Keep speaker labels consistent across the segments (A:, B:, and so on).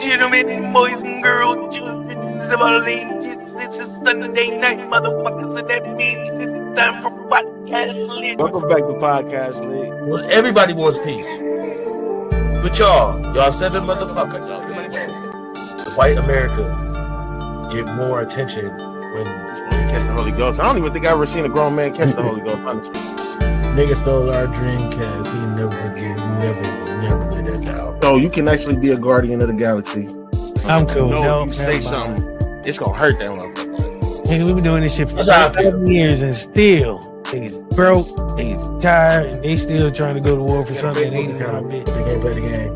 A: gentlemen, boys and girls, children of all ages, this is Sunday night, motherfuckers, and that means it's time for Podcast Lit.
B: Welcome back to Podcast Lit.
C: Well, everybody wants peace. But y'all 7 motherfuckers. The white America get more attention when
B: Catch the Holy Ghost. I don't even think I ever seen a grown man catch the Holy Ghost, honestly.
D: Nigga stole our Dreamcast. He never forget. Never let that down.
B: So you can actually be a guardian of the galaxy.
D: I'm cool.
B: No, you say something, it's gonna hurt that motherfucker.
D: Nigga, we been doing this shit for
C: That's how I feel.
D: 7 years and still niggas broke, niggas tired, and they still trying to go to war for something. They ain't gonna bitch. They can't play the game.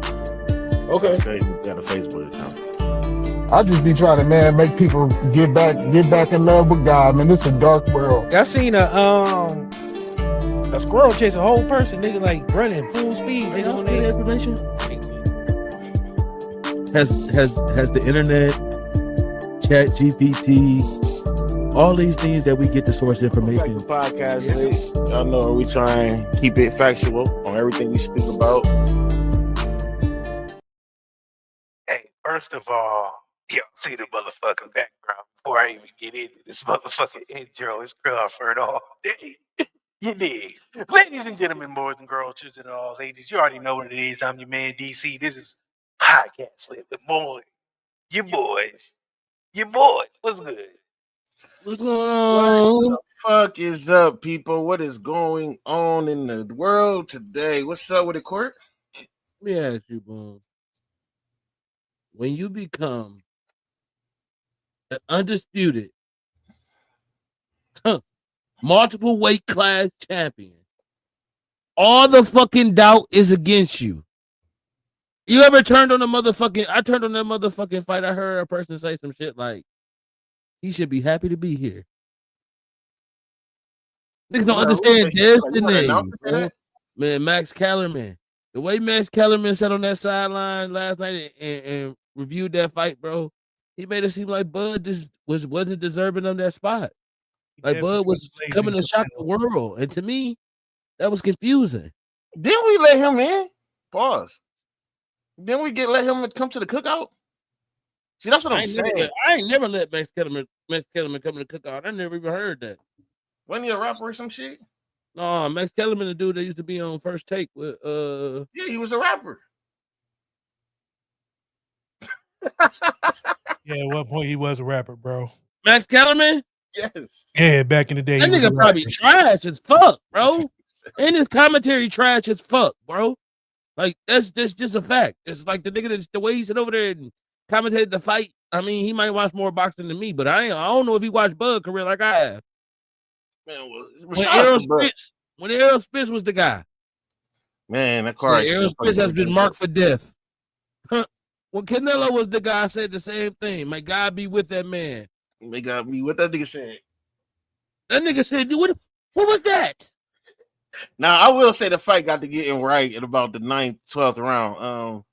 C: okay.
B: Facebook got a Facebook account.
E: I just be trying to, man, make people get back in love with God, man. This is a dark world.
D: I seen a squirrel chase a whole person, nigga, like running full speed. They don't need
C: information. Has the internet, Chat GPT, all these things that we get to source information.
B: Back to Podcast Lit. Y'all know we try and keep it factual on everything we speak about.
A: Hey, first of all, y'all see the motherfucking background before I even get into this motherfucking intro. It's Crawford all day. You dig? Ladies and gentlemen, boys and girls, children of all ages, you already know what it is. I'm your man, DC. This is Podcast Lit with your boys. What's good?
C: What's going on?
B: What the fuck is up, people? What is going on in the world today? What's up with it, Court?
C: Let me ask you, Boom. When you become an undisputed multiple weight class champion, all the fucking doubt is against you. You ever turned on a motherfucking? I turned on that motherfucking fight. I heard a person say some shit like, "He should be happy to be here." Niggas don't understand destiny, man. Max Kellerman, the way Max Kellerman sat on that sideline last night and reviewed that fight, bro, he made it seem like Bud just wasn't deserving of that spot. Like Bud was coming to shock the world, and to me, that was confusing.
B: Didn't we let him in? Pause. Didn't we let him come to the cookout? See, that's what I'm saying.
C: I ain't never let Max Kellerman come to the cookout. I never even heard that.
B: Wasn't he a rapper or some shit?
C: No, Max Kellerman, the dude that used to be on First Take with
B: Yeah, he was a rapper.
F: Yeah, at what point he was a rapper, bro?
C: Max Kellerman?
B: Yes.
F: Yeah, back in the day.
C: That nigga probably trash as fuck, bro. And his commentary trash as fuck, bro. Like that's just a fact. It's like the nigga the way he sit over there and commentated the fight. I mean, he might watch more boxing than me, but I don't know if he watched Bud career like I have.
B: Man,
C: When Errol Spitz was the guy.
B: Man, that car.
C: Errol Spitz has been marked for death. When Canelo was the guy, I said the same thing. May God be with that man.
B: May God be with that nigga said.
C: That nigga said, dude, what was that?
B: Now, I will say the fight got to getting right at about the 9th, 12th round.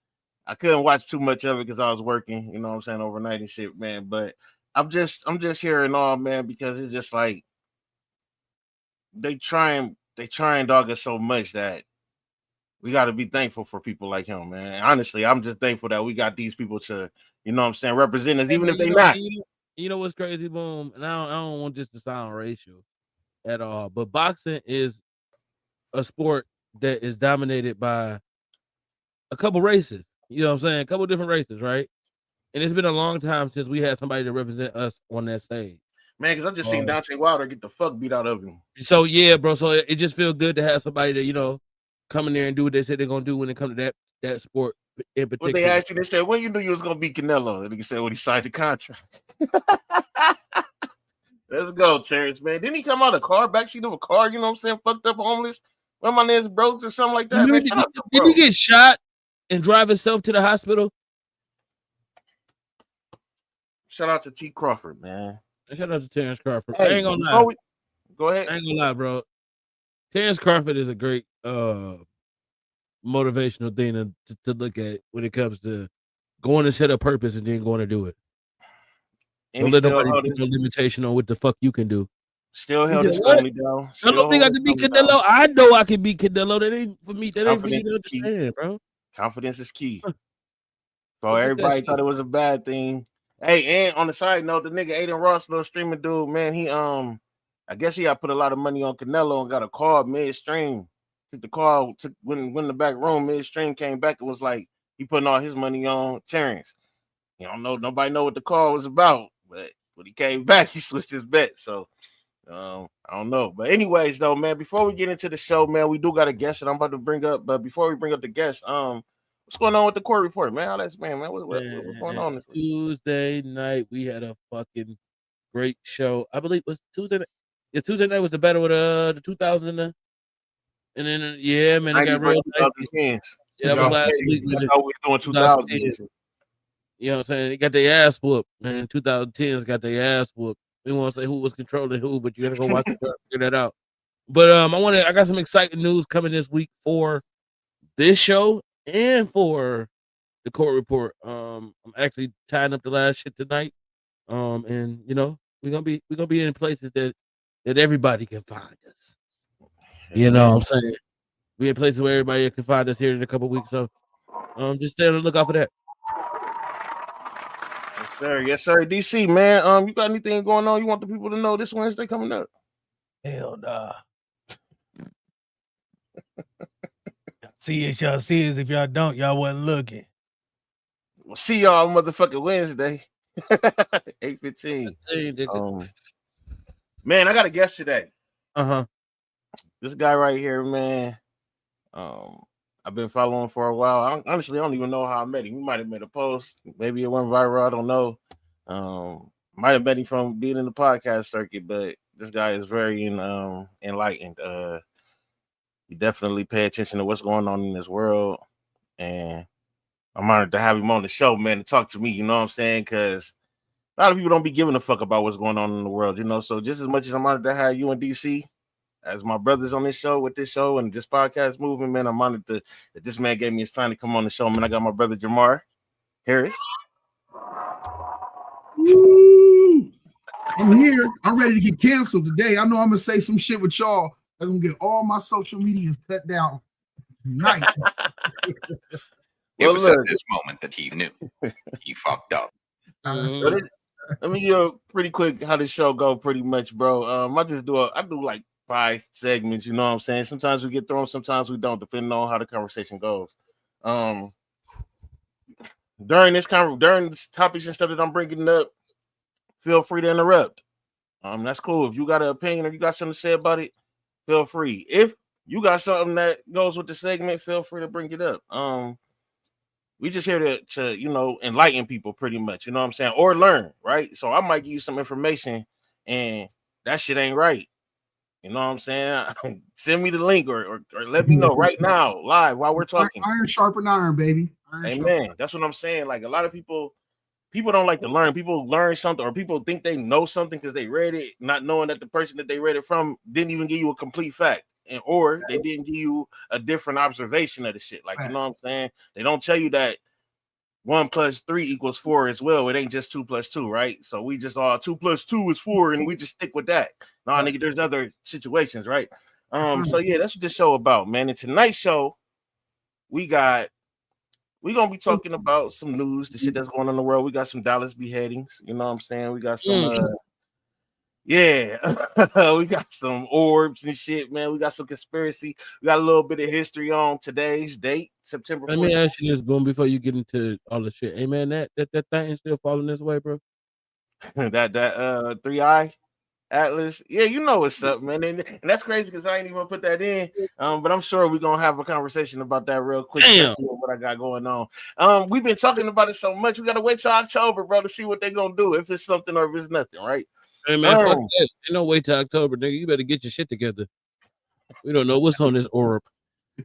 B: I couldn't watch too much of it because I was working, you know what I'm saying, overnight and shit, man. But I'm just hearing all, man, because it's just like they trying dog us so much that we got to be thankful for people like him, man. Honestly, I'm just thankful that we got these people to, you know what I'm saying, represent us, even if they not.
C: You know what's crazy, Boom? And I don't want this to sound racial at all, but boxing is a sport that is dominated by a couple races. You know what I'm saying? A couple different races, right? And it's been a long time since we had somebody to represent us on that stage.
B: Man, because I've just seen Deontay Wilder get the fuck beat out of him.
C: So, yeah, bro. So it just feels good to have somebody that, you know, come in there and do what they said they're going to do when it comes to that sport in particular.
B: What they asked you, they said, when you knew you was going to beat Canelo? And he said, when he signed the contract. Let's go, Terrence, man. Didn't he come out of a car, backseat of a car, you know what I'm saying, fucked up homeless? One of my name's broke or something like that. Man,
C: did he get shot and drive himself to the hospital?
B: Shout out to T. Crawford, man.
C: Shout out to Terrence Crawford.
B: Hey,
C: I ain't gonna lie.
B: Go ahead.
C: I ain't gonna lie, bro. Terrence Crawford is a great motivational thing to look at when it comes to going to set a purpose and then going to do it. Don't let nobody put no limitation on what the fuck you can do.
B: Still held his family down.
C: I don't think I can beat Canelo. I know I can beat Canelo. That ain't for me. That ain't for you to understand, bro.
B: Confidence is key. So everybody thought it was a bad thing. Hey, and on the side note, the nigga Aiden Ross, little streaming dude, man, he I guess he had put a lot of money on Canelo and got a call midstream. Took the call, went in the back room midstream, came back. It was like he putting all his money on Terrence. You don't know, nobody know what the call was about, but when he came back, he switched his bet. So I don't know. But anyways, though, man, before we get into the show, man, we do got a guest that I'm about to bring up. But before we bring up the guest, what's going on with the court report, man? How that's man? What's going on this week?
C: Tuesday night we had a fucking great show. I believe it was Tuesday night. Yeah, Tuesday night was the battle with the 2000 and then yeah, man, it got real nice. Yeah, that was last week.
B: I thought we were doing 2000.
C: You know what I'm saying? They got their ass whooped, man. 2010s got their ass whooped. We won't say who was controlling who, but you gotta go watch it to figure that out. But I got some exciting news coming this week for this show and for the court report. I'm actually tying up the last shit tonight. And you know, we're gonna be in places that everybody can find us. You know what I'm saying? We in places where everybody can find us here in a couple weeks. So just stay on the lookout for that.
B: Yes, sir. DC, man. You got anything going on? You want the people to know this Wednesday coming up?
D: Hell nah. See it, y'all see it. If y'all don't, y'all wasn't looking.
B: We'll see y'all motherfucking Wednesday. 8:15. Man, I got a guest today. This guy right here, man. I've been following for a while. I don't even know how I met him. He might have made a post. Maybe it went viral. I don't know. Might have met him from being in the podcast circuit, but this guy is very enlightened. He definitely pay attention to what's going on in this world. And I'm honored to have him on the show, man, to talk to me. You know what I'm saying? Because a lot of people don't be giving a fuck about what's going on in the world, you know? So just as much as I'm honored to have you and DC as my brothers on this show with this show and this podcast movement, man, I'm honored that this man gave me his time to come on the show, man. I got my brother Jamar Harris.
G: Woo! I'm here. I'm ready to get canceled today. I know I'm gonna say some shit with y'all. I'm gonna get all my social medias cut down tonight.
H: It was at this moment that he knew he fucked up.
B: Let me give pretty quick how this show go. Pretty much, bro. I do like 5 segments. You know what I'm saying? Sometimes we get thrown, sometimes we don't, depending on how the conversation goes. During this topics and stuff that I'm bringing up, feel free to interrupt. That's cool. If you got an opinion or you got something to say about it, feel free. If you got something that goes with the segment, feel free to bring it up. We just here to you know, enlighten people pretty much, you know what I'm saying, or learn, right? So I might give you some information and that shit ain't right. You know what I'm saying? Send me the link or let me know right now, live, while we're talking.
G: Iron sharpen iron, baby.
B: Amen. That's what I'm saying. Like, a lot of people don't like to learn. People learn something, or people think they know something because they read it, not knowing that the person that they read it from didn't even give you a complete fact. Or they didn't give you a different observation of the shit. Like, you know what I'm saying? They don't tell you that 1 + 3 = 4 as well. It ain't just 2 + 2, right? So we just 2 + 2 is 4, and we just stick with that. Nah, nigga, there's other situations, right? So yeah, that's what this show about, man. And tonight's show, we're gonna be talking about some news, the shit that's going on in the world. We got some Dallas beheadings, you know what I'm saying? We got some we got some orbs and shit, man. We got some conspiracy. We got a little bit of history on today's date, September 14th.
C: Let me ask you this, Boom, before you get into all the shit. Hey, man, that thing is still falling this way, bro?
B: that 3i Atlas. Yeah, you know what's up, man. And that's crazy because I ain't even gonna put that in. But I'm sure we're gonna have a conversation about that real quick. What I got going on. We've been talking about it so much. We gotta wait till October, bro, to see what they're gonna do, if it's something or if it's nothing, right?
C: Hey, man, fuck that. Ain't no wait till October, nigga. You better get your shit together. We don't know what's on this orb.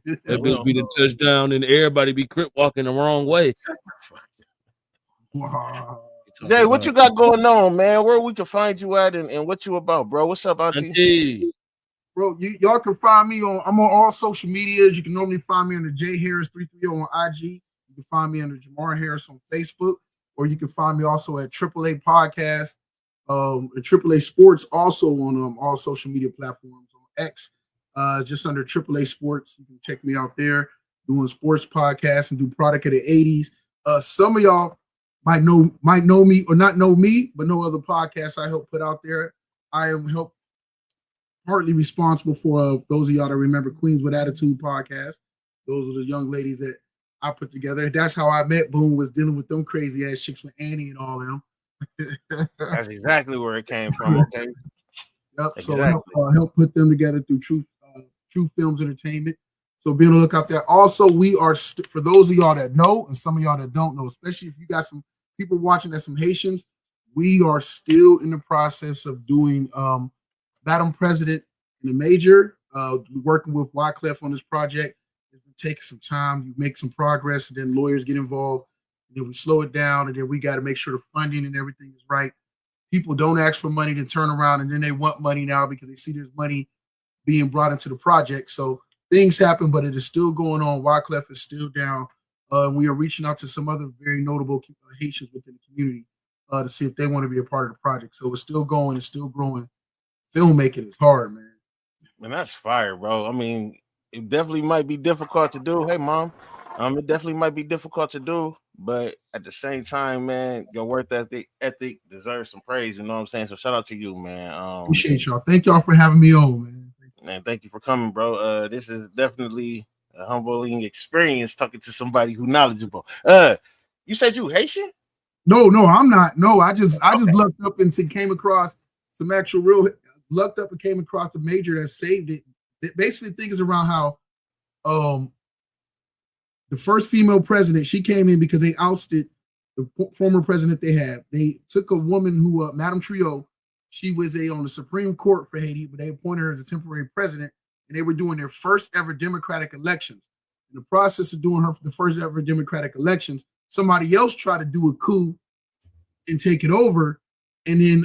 C: That bitch be the touchdown and everybody be crip walking the wrong way.
G: Wow.
B: Jay, what you got going on, man? Where we can find you at and what you about, bro? What's up, Auntie?
G: Bro, y'all can find me I'm on all social medias. You can normally find me under J Harris 330 on IG. You can find me under Jamar Harris on Facebook, or you can find me also at AAA Podcast, AAA Sports, also on all social media platforms on X, just under AAA Sports. You can check me out there doing sports podcasts and do product of the 80s. Some of y'all might know me or not know me, but know other podcasts I help put out there. I am partly responsible for those of y'all that remember Queens with Attitude podcast. Those are the young ladies that I put together. That's how I met Boom, was dealing with them crazy ass chicks with Annie and all them.
B: That's exactly where it came from. Okay.
G: Yep.
B: Exactly.
G: So help put them together through True Films Entertainment. So be on the lookout there. Also, we are for those of y'all that know, and some of y'all that don't know, especially if you got some people watching that some Haitians, we are still in the process of doing Madam President in the major. Working with Wyclef on this project. It's been taking some time. You make some progress, and then lawyers get involved. And then we slow it down, and then we got to make sure the funding and everything is right. People don't ask for money to turn around, and then they want money now because they see there's money being brought into the project. So things happen, but it is still going on. Wyclef is still down. We are reaching out to some other very notable Haitians within the community to see if they want to be a part of the project. So it's still going, it's still growing. Filmmaking is hard, man.
B: Man, that's fire, bro. I mean, it definitely might be difficult to do. Hey, mom, it definitely might be difficult to do, but at the same time, man, your work ethic deserves some praise. You know what I'm saying? So shout out to you, man.
G: Appreciate y'all. Thank y'all for having me on, man.
B: And thank you for coming, bro. This is definitely a humbling experience talking to somebody who's knowledgeable. You said you Haitian?
G: No, I'm not. No, I just looked up and came across some actual real lucked up and came across the major that saved it. Basically, the thing is around how the first female president, she came in because they ousted the former president they had. They took a woman who, Madame Trio, she was on the Supreme Court for Haiti, but they appointed her as a temporary president, and they were doing their first ever democratic elections. In the process of doing the first ever democratic elections, somebody else tried to do a coup and take it over. And then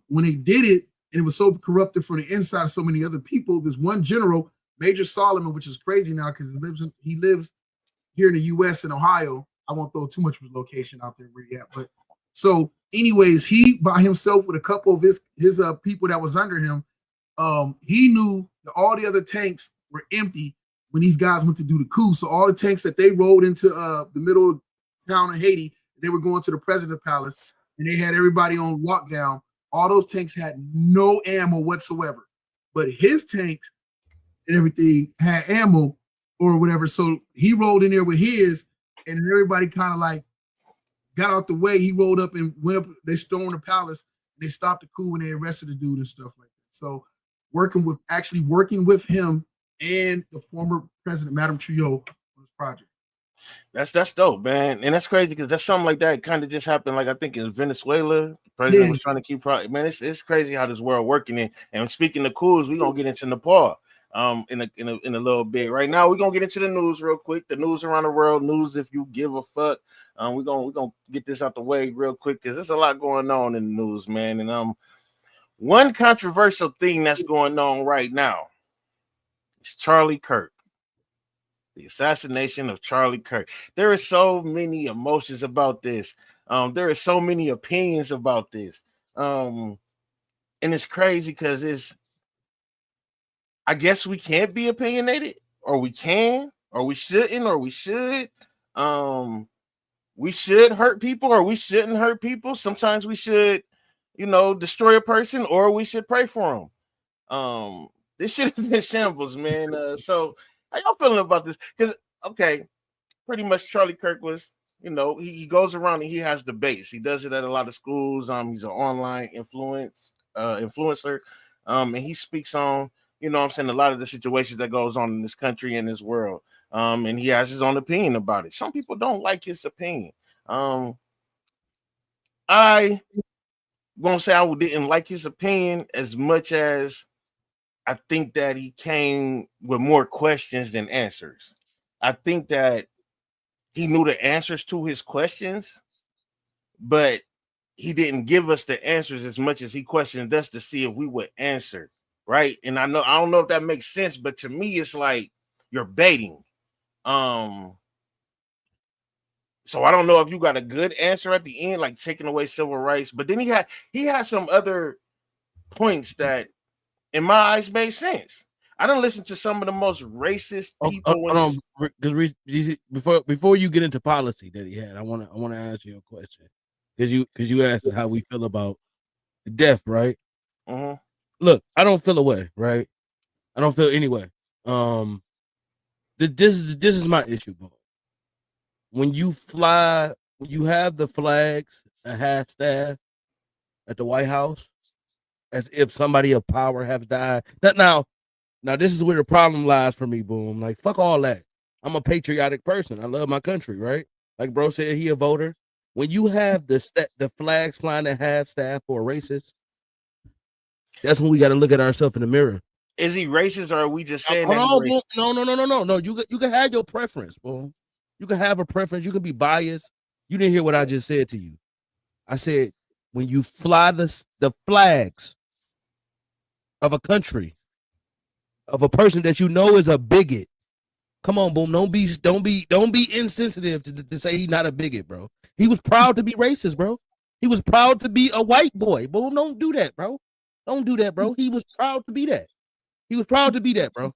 G: when they did it, and it was so corrupted from the inside of so many other people, this one general, Major Solomon, which is crazy now because he lives here in the U.S. in Ohio. I won't throw too much of his location out there where he at, but so anyways, he by himself with a couple of his people that was under him, he knew that all the other tanks were empty when these guys went to do the coup. So all the tanks that they rolled into the middle town of Haiti, they were going to the president's palace, and they had everybody on lockdown. All those tanks had no ammo whatsoever, but his tanks and everything had ammo or whatever. So he rolled in there with his, and everybody kind of like got out the way. He rolled up and went up. They stormed the palace. They stopped the coup and they arrested the dude and stuff like that. So working with him and the former president, Madame Trio, on this project.
B: That's dope, man. And that's crazy because that's something like that kind of just happened. Like I think in Venezuela, the president was trying to keep man. It's crazy how this world working in. And speaking of coups, we're gonna get into Nepal in a little bit. Right now, we're gonna get into the news real quick. The news around the world, news if you give a fuck. We're gonna get this out the way real quick because there's a lot going on in the news, man. And one controversial thing that's going on right now is Charlie Kirk. The assassination of Charlie Kirk. There are so many emotions about this. There are so many opinions about this. And it's crazy because I guess we can't be opinionated, or we can, or we shouldn't, or we should. We should hurt people, or we shouldn't hurt people. Sometimes we should, destroy a person, or we should pray for them. This should have been shambles, man. So how y'all feeling about this? Because, okay, pretty much Charlie Kirk was, he goes around and he has debates. He does it at a lot of schools. He's an online influencer. And he speaks on, a lot of the situations that goes on in this country and this world. And he has his own opinion about it. Some people don't like his opinion. I won't say I didn't like his opinion as much as I think that he came with more questions than answers. I think that he knew the answers to his questions, but he didn't give us the answers as much as he questioned us to see if we would answer, right? And I don't know if that makes sense, but to me, it's like you're baiting. So I don't know if you got a good answer at the end, like taking away civil rights, but then he had some other points that in my eyes made sense. I don't listen to some of the most racist people.
C: Before you get into policy that he had, I want to ask you a question because you asked us how we feel about the death, right?
B: Mm-hmm.
C: Look, I don't feel away, right? I don't feel any way. This is my issue, bro. When you have the flags at half staff at the White House, as if somebody of power have died. Now this is where the problem lies for me, Boom. Like, fuck all that. I'm a patriotic person. I love my country, right? Like bro said, he a voter. When you have the flags flying at half staff for a racist, that's when we got to look at ourselves in the mirror.
B: Is he racist, or are we just saying
C: that
B: he's racist?
C: No. You can have your preference, Boom. You can have a preference. You can be biased. You didn't hear what I just said to you. I said when you fly the flags of a country, of a person that you know is a bigot. Come on, Boom. Don't be insensitive to say he's not a bigot, bro. He was proud to be racist, bro. He was proud to be a white boy. Boom, don't do that, bro. Don't do that, bro. He was proud to be that. He was proud to be that, bro.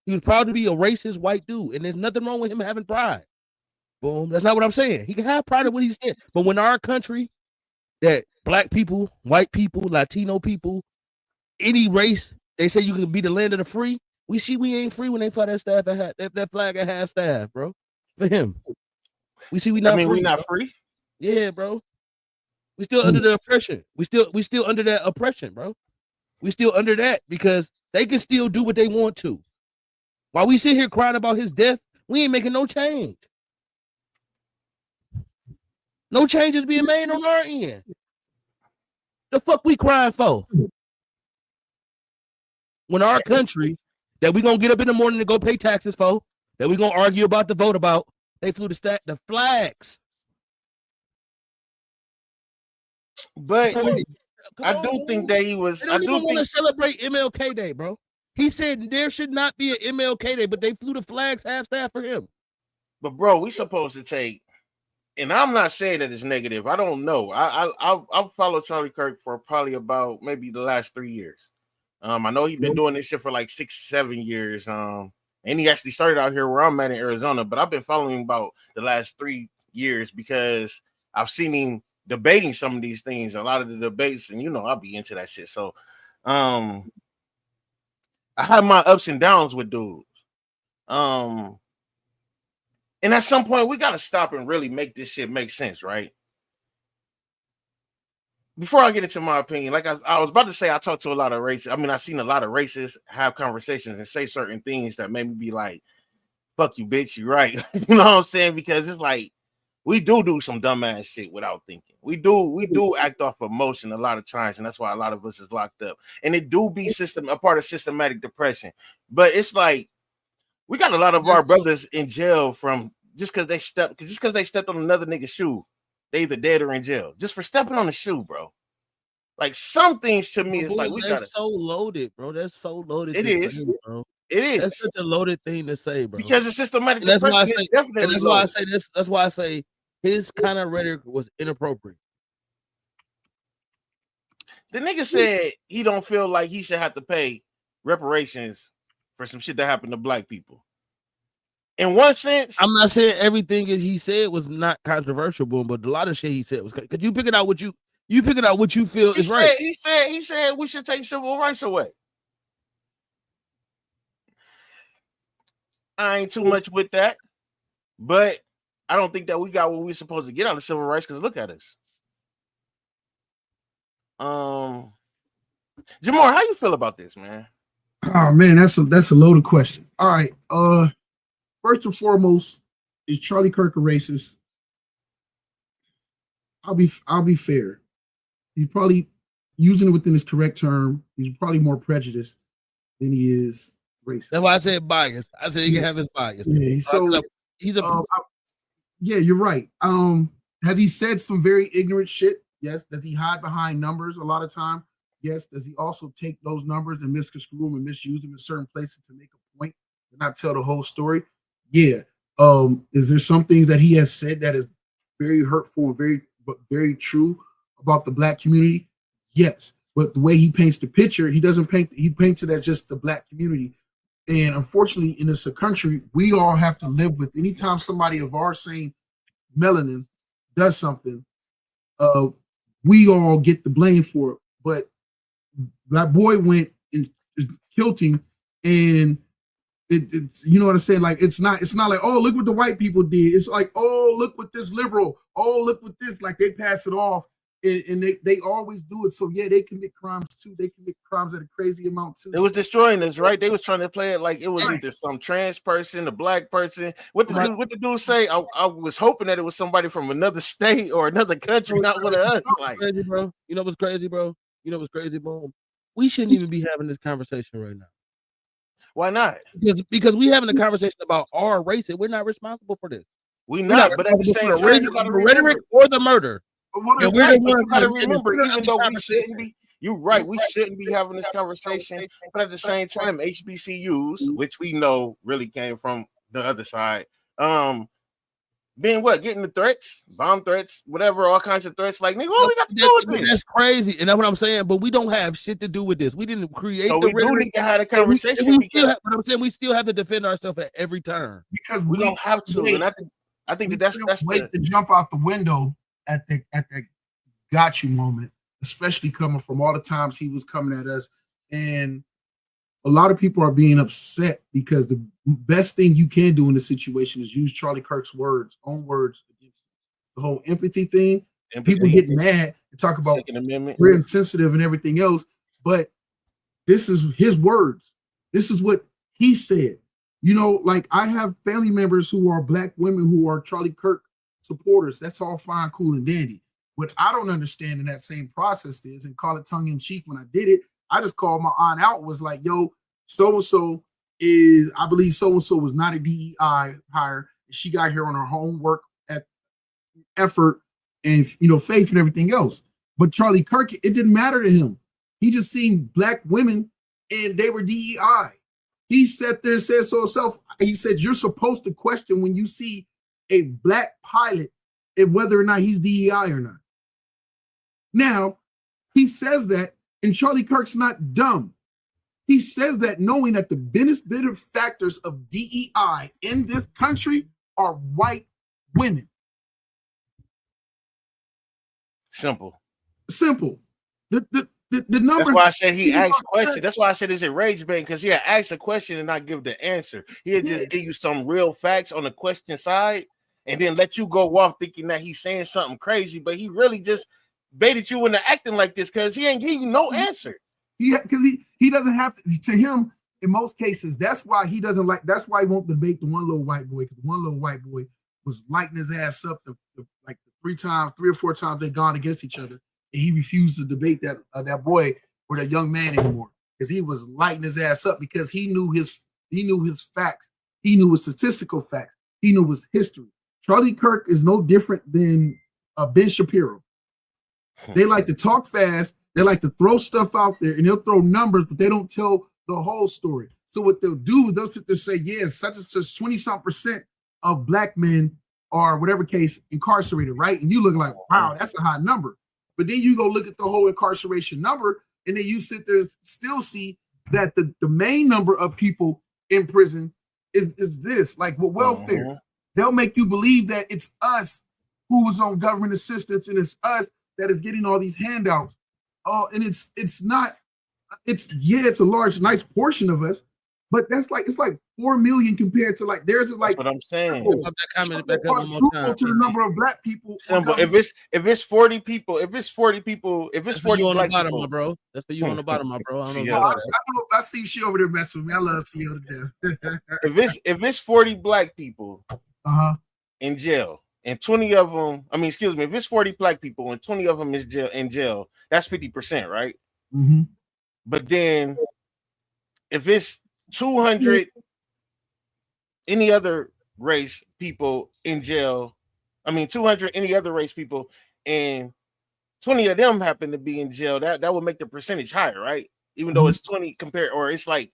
C: He was proud to be a racist white dude, and there's nothing wrong with him having pride. Boom. That's not what I'm saying. He can have pride in what he's saying, but when our country, that black people, white people, Latino people, any race, they say you can be the land of the free. We ain't free when they fly that staff that flag at half staff, bro. For him, we see we not.
B: We not free.
C: Yeah, bro. We still under the oppression. We still under that oppression, bro. We still under that because they can still do what they want to. While we sit here crying about his death, we ain't making no change. No change is being made on our end. The fuck we crying for? When our country that we gonna get up in the morning to go pay taxes for, that we gonna argue about the vote about, they flew the flags.
B: But I do think that he was.
C: They don't even want to celebrate MLK Day, bro. He said there should not be an MLK Day, but they flew the flags half staff for him.
B: But bro, we supposed to take. And I'm not saying that it's negative. I don't know. I've followed Charlie Kirk for probably about maybe the last 3 years. I know he's been doing this shit for like 6-7 years. And he actually started out here where I'm at in Arizona, but I've been following him about the last 3 years because I've seen him debating some of these things, a lot of the debates, and I'll be into that shit. So I have my ups and downs with dudes. And at some point, we got to stop and really make this shit make sense, right? Before I get into my opinion, like I was about to say, I talked to a lot of racists. I mean, I've seen a lot of racists have conversations and say certain things that made me be like, fuck you, bitch, you're right. You know what I'm saying? Because it's like, we do some dumbass shit without thinking. We do act off emotion a lot of times, and that's why a lot of us is locked up. And it do be a part of systematic depression. But it's like, we got a lot of our brothers in jail from just because they stepped on another nigga's shoe. They either dead or in jail just for stepping on the shoe, bro. Like some things to me, it's like
C: that's so loaded, bro. That's so loaded.
B: It is,
C: say, bro.
B: It is.
C: That's such a loaded thing to say, bro.
B: Because it's systematic depression.
C: That's why I say his kind of rhetoric was inappropriate.
B: The nigga said he don't feel like he should have to pay reparations for some shit that happened to black people. In one sense,
C: I'm not saying everything he said was not controversial, but a lot of shit he said was. Could you pick it out what you feel is right?
B: He said we should take civil rights away. I ain't too much with that, but I don't think that we got what we're supposed to get out of civil rights. Because look at us. Jamar, how you feel about this, man?
G: Oh man, that's a loaded question. All right. First and foremost, is Charlie Kirk a racist? I'll be fair. He's probably using it within his correct term. He's probably more prejudiced than he is racist.
C: That's why I said bias. I said he can have his bias.
G: Yeah, so yeah, you're right. Has he said some very ignorant shit? Yes. Does he hide behind numbers a lot of time? Yes. Does he also take those numbers and misconstrue them and misuse them in certain places to make a point and not tell the whole story? Yeah. Is there some things that he has said that is very hurtful and very true about the black community? Yes. But the way he paints the picture, he paints it as just the black community. And unfortunately, in this country, we all have to live with anytime somebody of our same melanin does something, we all get the blame for it. But that boy went and killed him, and it's, you know what I'm saying? Like it's not like, oh, look what the white people did. It's like, oh, look what this liberal, oh, look what this, like they pass it off, and they always do it. So yeah, they commit crimes too. They commit crimes at a crazy amount too.
B: It was destroying us, right? They was trying to play it like it was either some trans person, a black person. What the dude say? I was hoping that it was somebody from another state or another country, not one of us. Like,
C: crazy, bro. You know what's crazy, bro? You know what's crazy, boom? We shouldn't even be having this conversation right now.
B: Why not?
C: Because we having a conversation about our race, and we're not responsible for this.
B: We're not, but at the same time,
C: the rhetoric or the murder.
B: And we're the ones that remember, even though we shouldn't be. You're right. We shouldn't be having this conversation, but at the same time, HBCUs, which we know really came from the other side, being what, getting the threats, bomb threats, whatever, all kinds of threats. Like, nigga, what we got to do with this?
C: That's crazy, and that's what I'm saying. But we don't have shit to do with this. We didn't create.
B: So we do need to have a conversation.
C: But I'm saying we still have to defend ourselves at every turn
G: because
B: we don't have to. And I think that's
G: wait to jump out the window at that got you moment, especially coming from all the times he was coming at us. And a lot of people are being upset because the best thing you can do in this situation is use Charlie Kirk's own words against the whole empathy thing. People get mad and talk about we're insensitive and everything else, but this is his words. This is what he said. You know, like I have family members who are black women who are Charlie Kirk supporters. That's all fine, cool, and dandy. What I don't understand in that same process is, and call it tongue in cheek when I did it, I just called my aunt out, was like, yo, so-and-so is, I believe so-and-so was not a DEI hire. She got here on her homework effort and, you know, faith and everything else. But Charlie Kirk, it didn't matter to him. He just seen black women and they were DEI. He sat there and said so himself. He said, you're supposed to question when you see a black pilot and whether or not he's DEI or not. Now, he says that, and Charlie Kirk's not dumb. He says that knowing that the benefit factors of DEI in this country are white women.
B: Simple.
G: The number.
B: That's why I said he asked questions. That's why I said, is it rage baiting? Because he had asked a question and not give the answer. He'll just give you some real facts on the question side and then let you go off thinking that he's saying something crazy, but he really just baited you into acting like this because he ain't giving you no answer.
G: Because he doesn't have to him in most cases. That's why he doesn't like. That's why he won't debate the one little white boy, because the one little white boy was lighting his ass up like 3 or 4 times they'd gone against each other, and he refused to debate that boy or that young man anymore because he was lighting his ass up because he knew his facts, he knew his statistical facts, he knew his history. Charlie Kirk is no different than Ben Shapiro. They like to talk fast. They like to throw stuff out there, and they'll throw numbers, but they don't tell the whole story. So what they'll do is they'll sit there and say, yeah, such and such 20-some% of black men are, whatever case, incarcerated, right? And you look like, wow, that's a high number. But then you go look at the whole incarceration number, and then you sit there and still see that the main number of people in prison is this, like with welfare. They'll make you believe that it's us who was on government assistance and it's us that is getting all these handouts. Oh, and it's not. It's a large, nice portion of us, but it's like 4 million compared to like there's like.
B: That's what I'm saying.
C: That back up one more time.
G: To the number of black people.
B: If it's 40 people, if it's 40
C: on the bottom, my bro. That's for you on the bottom, my bro.
G: I see she over there messing with me. I love CEO to death.
B: if it's 40 black people, in jail. And 20 of them, if it's 40 black people and 20 of them is in jail, that's 50%, right?
G: Mm-hmm.
B: But then if it's 200 any other race people in jail, 200 any other race people, and 20 of them happen to be in jail, that would make the percentage higher, right? Even though it's 20 compared, or it's like,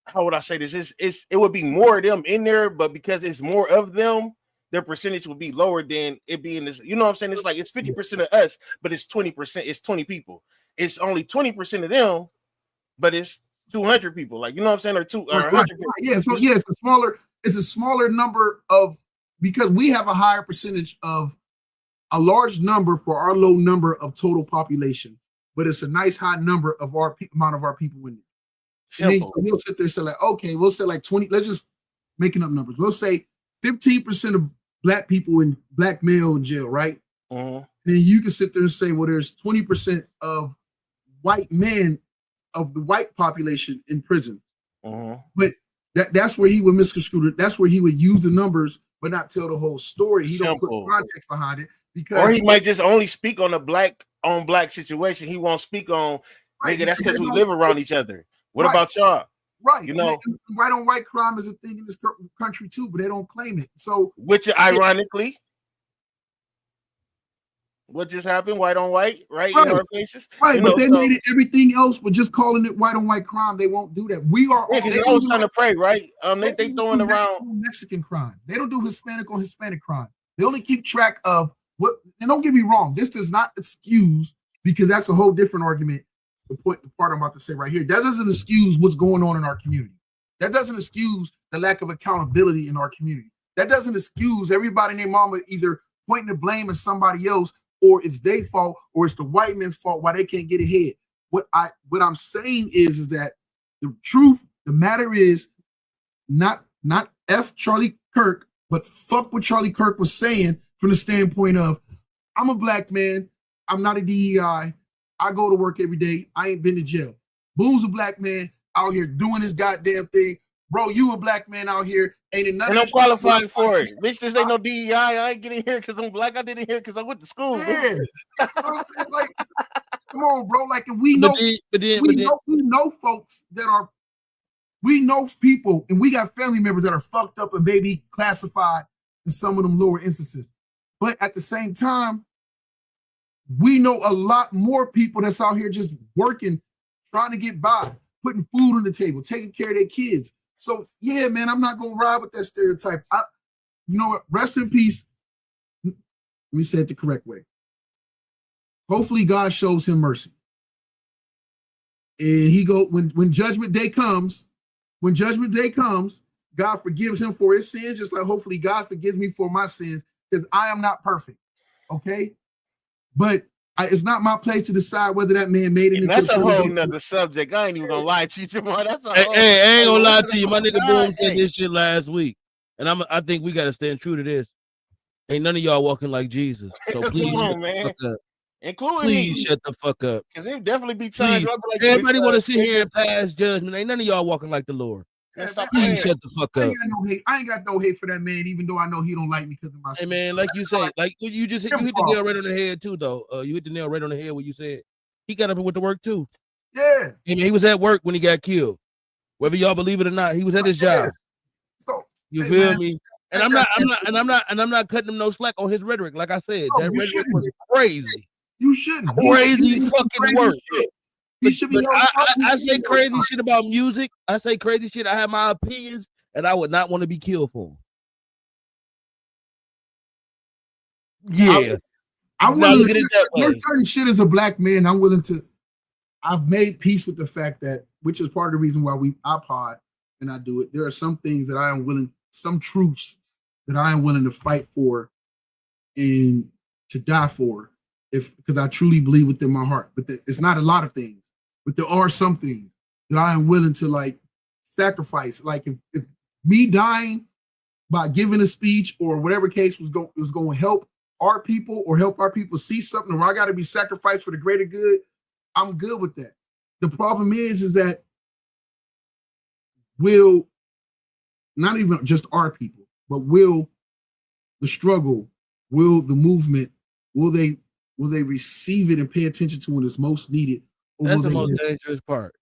B: how would I say this? It would be more of them in there, but because it's more of them, their percentage would be lower than it being this. You know what I'm saying? It's like it's 50% of us, but it's 20%. It's 20 people. It's only 20% of them, but it's 200 people, like, you know what I'm saying, or 100
G: right.
B: people.
G: Yeah, so yeah, it's a smaller number of, because we have a higher percentage of a large number for our low number of total population, but it's a nice high number of our amount of our people in there. And then, so we'll sit there and say like, okay, we'll say like 20. Let's just making up numbers. We'll say 15% of black people in black male in jail, right?
B: Mm-hmm.
G: Then you can sit there and say, well, there's 20% of white men of the white population in prison.
B: Mm-hmm.
G: But that's where he would misconstrue it. That's where he would use the numbers, but not tell the whole story. He don't put context behind it, because,
B: or he might just only speak on the black situation. He won't speak on, nigga, that's because we live around each other. What about y'all?
G: Right.
B: You know,
G: white on white crime is a thing in this country too, but they don't claim it. So,
B: which ironically, what just happened? White on white, right? In our faces.
G: Right, but they made it everything else, but just calling it white on white crime, they won't do that. We are
B: because I was trying to pray, right? They throwing around
G: Mexican crime. They don't do Hispanic on Hispanic crime. They only keep track of what, and don't get me wrong, this does not excuse, because that's a whole different argument. The part I'm about to say right here, that doesn't excuse what's going on in our community. That doesn't excuse the lack of accountability in our community. That doesn't excuse everybody and their mama either pointing the blame at somebody else, or it's their fault, or it's the white man's fault why they can't get ahead. What I'm saying is that the truth, the matter is not F Charlie Kirk, but fuck what Charlie Kirk was saying from the standpoint of, I'm a black man, I'm not a DEI, I go to work every day, I ain't been to jail. Boom's a black man out here doing his goddamn thing. Bro, you a black man out here, ain't enough.
B: And I'm qualified for it. Bitch, this ain't no DEI. I ain't getting here because I'm black. I did it here because I went to school.
G: Yeah. Like, come on, bro. Like, and we know, we know folks that are, we know people, and we got family members that are fucked up and maybe classified in some of them lower instances. But at the same time, we know a lot more people that's out here just working, trying to get by, putting food on the table, taking care of their kids. So yeah, man, I'm not gonna ride with that stereotype. You know what? Rest in peace. Let me say it the correct way. Hopefully, God shows him mercy, and he go when Judgment Day comes. When Judgment Day comes, God forgives him for his sins, just like hopefully God forgives me for my sins, because I am not perfect. Okay, but it's not my place to decide whether that man made it.
B: That's a whole nother subject. I ain't even gonna lie to you, Jamar. That's a whole.
C: Hey, I ain't gonna lie to you. My nigga Boom said this shit last week, and I think we gotta stand true to this. Ain't none of y'all walking like Jesus, so please shut the fuck up.
B: Including
C: please
B: me.
C: Shut the fuck up.
B: Because it definitely be times like
C: everybody want to sit here and pass judgment. Ain't none of y'all walking like the Lord. Please shut the fuck up.
G: I ain't got no hate for that man, even though I know he don't like me because of my.
C: Hey man, like you say, like you hit the nail right on the head too, though. You hit the nail right on the head when you said he got up and went to work too.
G: Yeah.
C: I mean, he was at work when he got killed. Whether y'all believe it or not, he was at his job.
G: So
C: you feel me? And I'm not cutting him no slack on his rhetoric. Like I said, that rhetoric was crazy.
G: You shouldn't.
C: Crazy fucking work.
G: He should be.
C: I say crazy shit about music. I say crazy shit. I have my opinions, and I would not want to be killed for them. Yeah,
G: I'm willing to get it that way. There's certain shit as a black man. I'm willing to. I've made peace with the fact that, which is part of the reason why I pod and I do it. There are some things that I am willing, some truths that I am willing to fight for, and to die for, because I truly believe within my heart. But it's not a lot of things. But there are some things that I am willing to like sacrifice. Like if me dying by giving a speech or whatever case was going to help our people or help our people see something, or I got to be sacrificed for the greater good, I'm good with that. The problem is that will not even just our people, but will the struggle, will the movement, will they receive it and pay attention to when it's most needed?
C: That's the most dangerous part.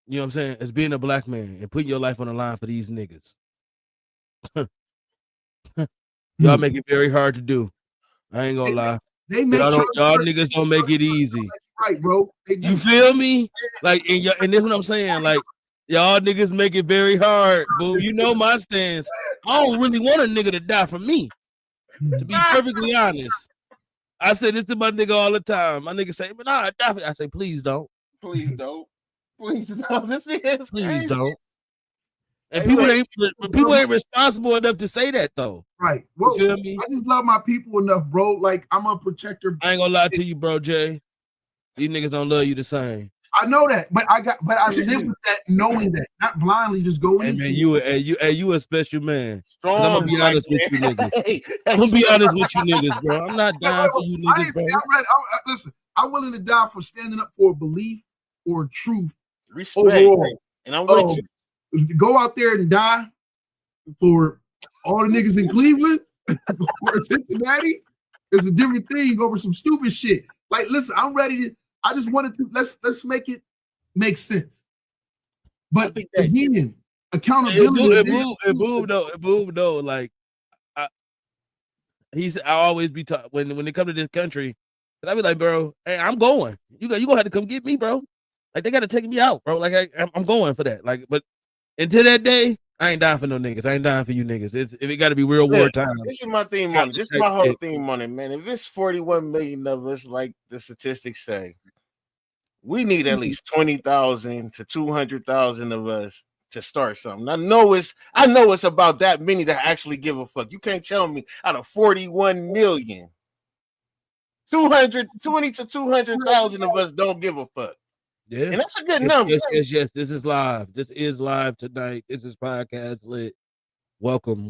C: You know what I'm saying? It's being a black man and putting your life on the line for these niggas. Y'all make it very hard to do. I ain't gonna lie. Y'all niggas don't make it easy.
G: Right, bro.
C: You feel me? Like, and this is what I'm saying. Like, y'all niggas make it very hard. But you know my stance. I don't really want a nigga to die for me. To be perfectly honest. I say this to my nigga all the time. My nigga say, but nah, I say, please don't.
B: Please don't. Please, no, this is
C: Please
B: crazy.
C: don't. And
B: Hey,
C: people
B: look.
C: ain't responsible enough to say that though.
G: Right.
C: You
G: Well,
C: feel me?
G: I just love my people enough, bro. Like I'm a protector.
C: I ain't gonna lie to you, bro, Jay. These niggas don't love you the same.
G: I know that, but I live with that, knowing that, not blindly just going into
C: Hey, you a special man.
B: Strong.
C: I'm gonna be honest with you niggas. I'm gonna be honest with you niggas, bro. I'm not dying for you
G: I
C: niggas,
G: didn't say
C: bro.
G: listen, I'm willing to die for standing up for a belief or truth.
B: Respect.
G: Overall.
B: And I'm with you.
G: Go out there and die for all the niggas in Cleveland or Cincinnati is a different thing over some stupid shit. Like, listen, I'm ready to. I just wanted to let's make it make sense. But again, accountability.
C: It moved though. Like I always be taught when they come to this country, and I be like, bro, hey, I'm going. You gonna have to come get me, bro. Like they gotta take me out, bro. Like I'm going for that. Like, but until that day, I ain't dying for no niggas. I ain't dying for you niggas. If it got to be real war time.
B: This is my theme on it. This is my whole theme on it, man. If it's 41 million of us, like the statistics say, we need at least 20,000 to 200,000 of us to start something. I know it's about that many that actually give a fuck. You can't tell me out of 41 million, 20 to 200,000 of us don't give a fuck.
C: Yeah,
B: and that's a good number.
C: Yes. This is live. This is live tonight. This is podcast lit. Welcome.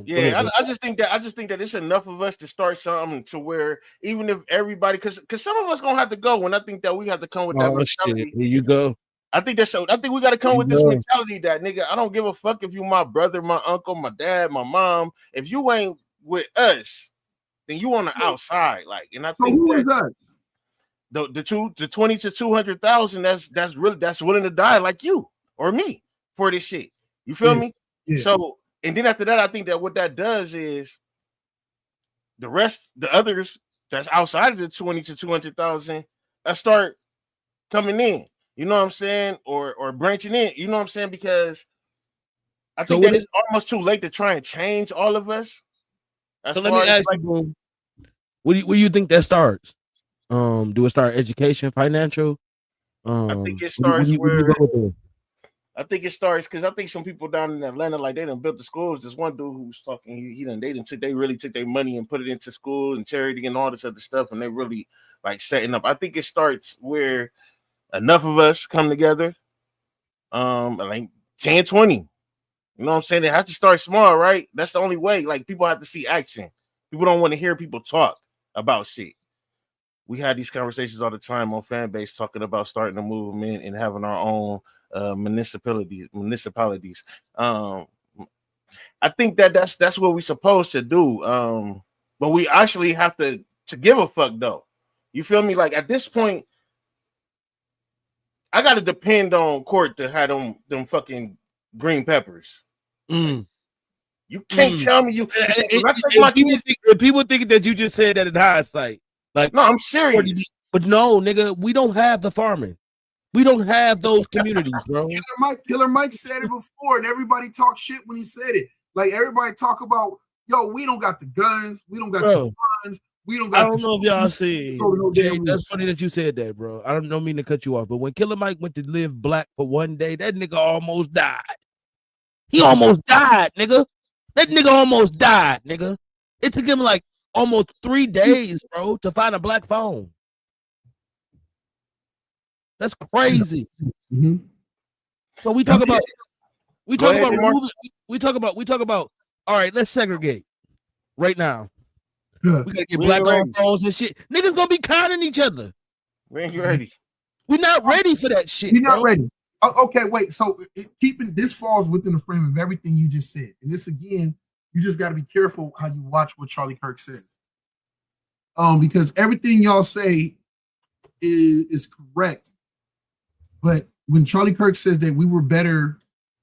B: Yeah, I just think that it's enough of us to start something to where even if everybody, because some of us gonna have to go, and I think that we have to come with that mentality.
C: Shit. Here you go.
B: I think we got to come with this mentality that nigga, I don't give a fuck if you my brother, my uncle, my dad, my mom. If you ain't with us, then you on the outside. Like, and I think
G: who is us?
B: The 20 to 200,000 that's willing to die like you or me for this shit. You feel me? Yeah. So. And then after that, I think that what that does is the others that's outside of the 20 to 200,000, that start coming in. You know what I'm saying? Or branching in. You know what I'm saying? Because I think that it's almost too late to try and change all of us.
C: So let me ask you, where do you think that starts? Do it start education, financial?
B: I think it starts I think it starts because I think some people down in Atlanta, like they done built the schools. There's one dude who was talking, they really took their money and put it into school and charity and all this other stuff, and they really like setting up. I think it starts where enough of us come together, like 10, 20. You know what I'm saying? They have to start small, right? That's the only way. Like people have to see action. People don't want to hear people talk about shit. We had these conversations all the time on fan base talking about starting a movement and having our own municipalities. I think that's what we're supposed to do. But we actually have to give a fuck though. You feel me? Like at this point, I gotta depend on court to have them fucking green peppers. You can't tell me
C: people think that you just said that in hindsight. Like,
B: no, I'm serious.
C: But no, nigga, we don't have the farming. We don't have those communities, bro.
G: Killer Mike said it before, and everybody talked shit when he said it. Like everybody talk about, yo, we don't got the guns, we don't got the funds, we don't got.
C: I don't know if y'all see. Jay, that's funny that you said that, bro. I don't mean to cut you off, but when Killer Mike went to live black for one day, that nigga almost died. He almost died, nigga. That nigga almost died, nigga. It took him like almost 3 days, bro, to find a black phone. That's crazy.
G: Mm-hmm.
C: So we talk about all right, let's segregate right now. We gotta get black on phones and shit. Niggas gonna be conning each other.
B: We ain't ready.
C: We're not ready for that shit.
G: We're not ready. Okay, wait. So keeping this falls within the frame of everything you just said. And this again, you just gotta be careful how you watch what Charlie Kirk says. Because everything y'all say is correct. But when Charlie Kirk says that we were better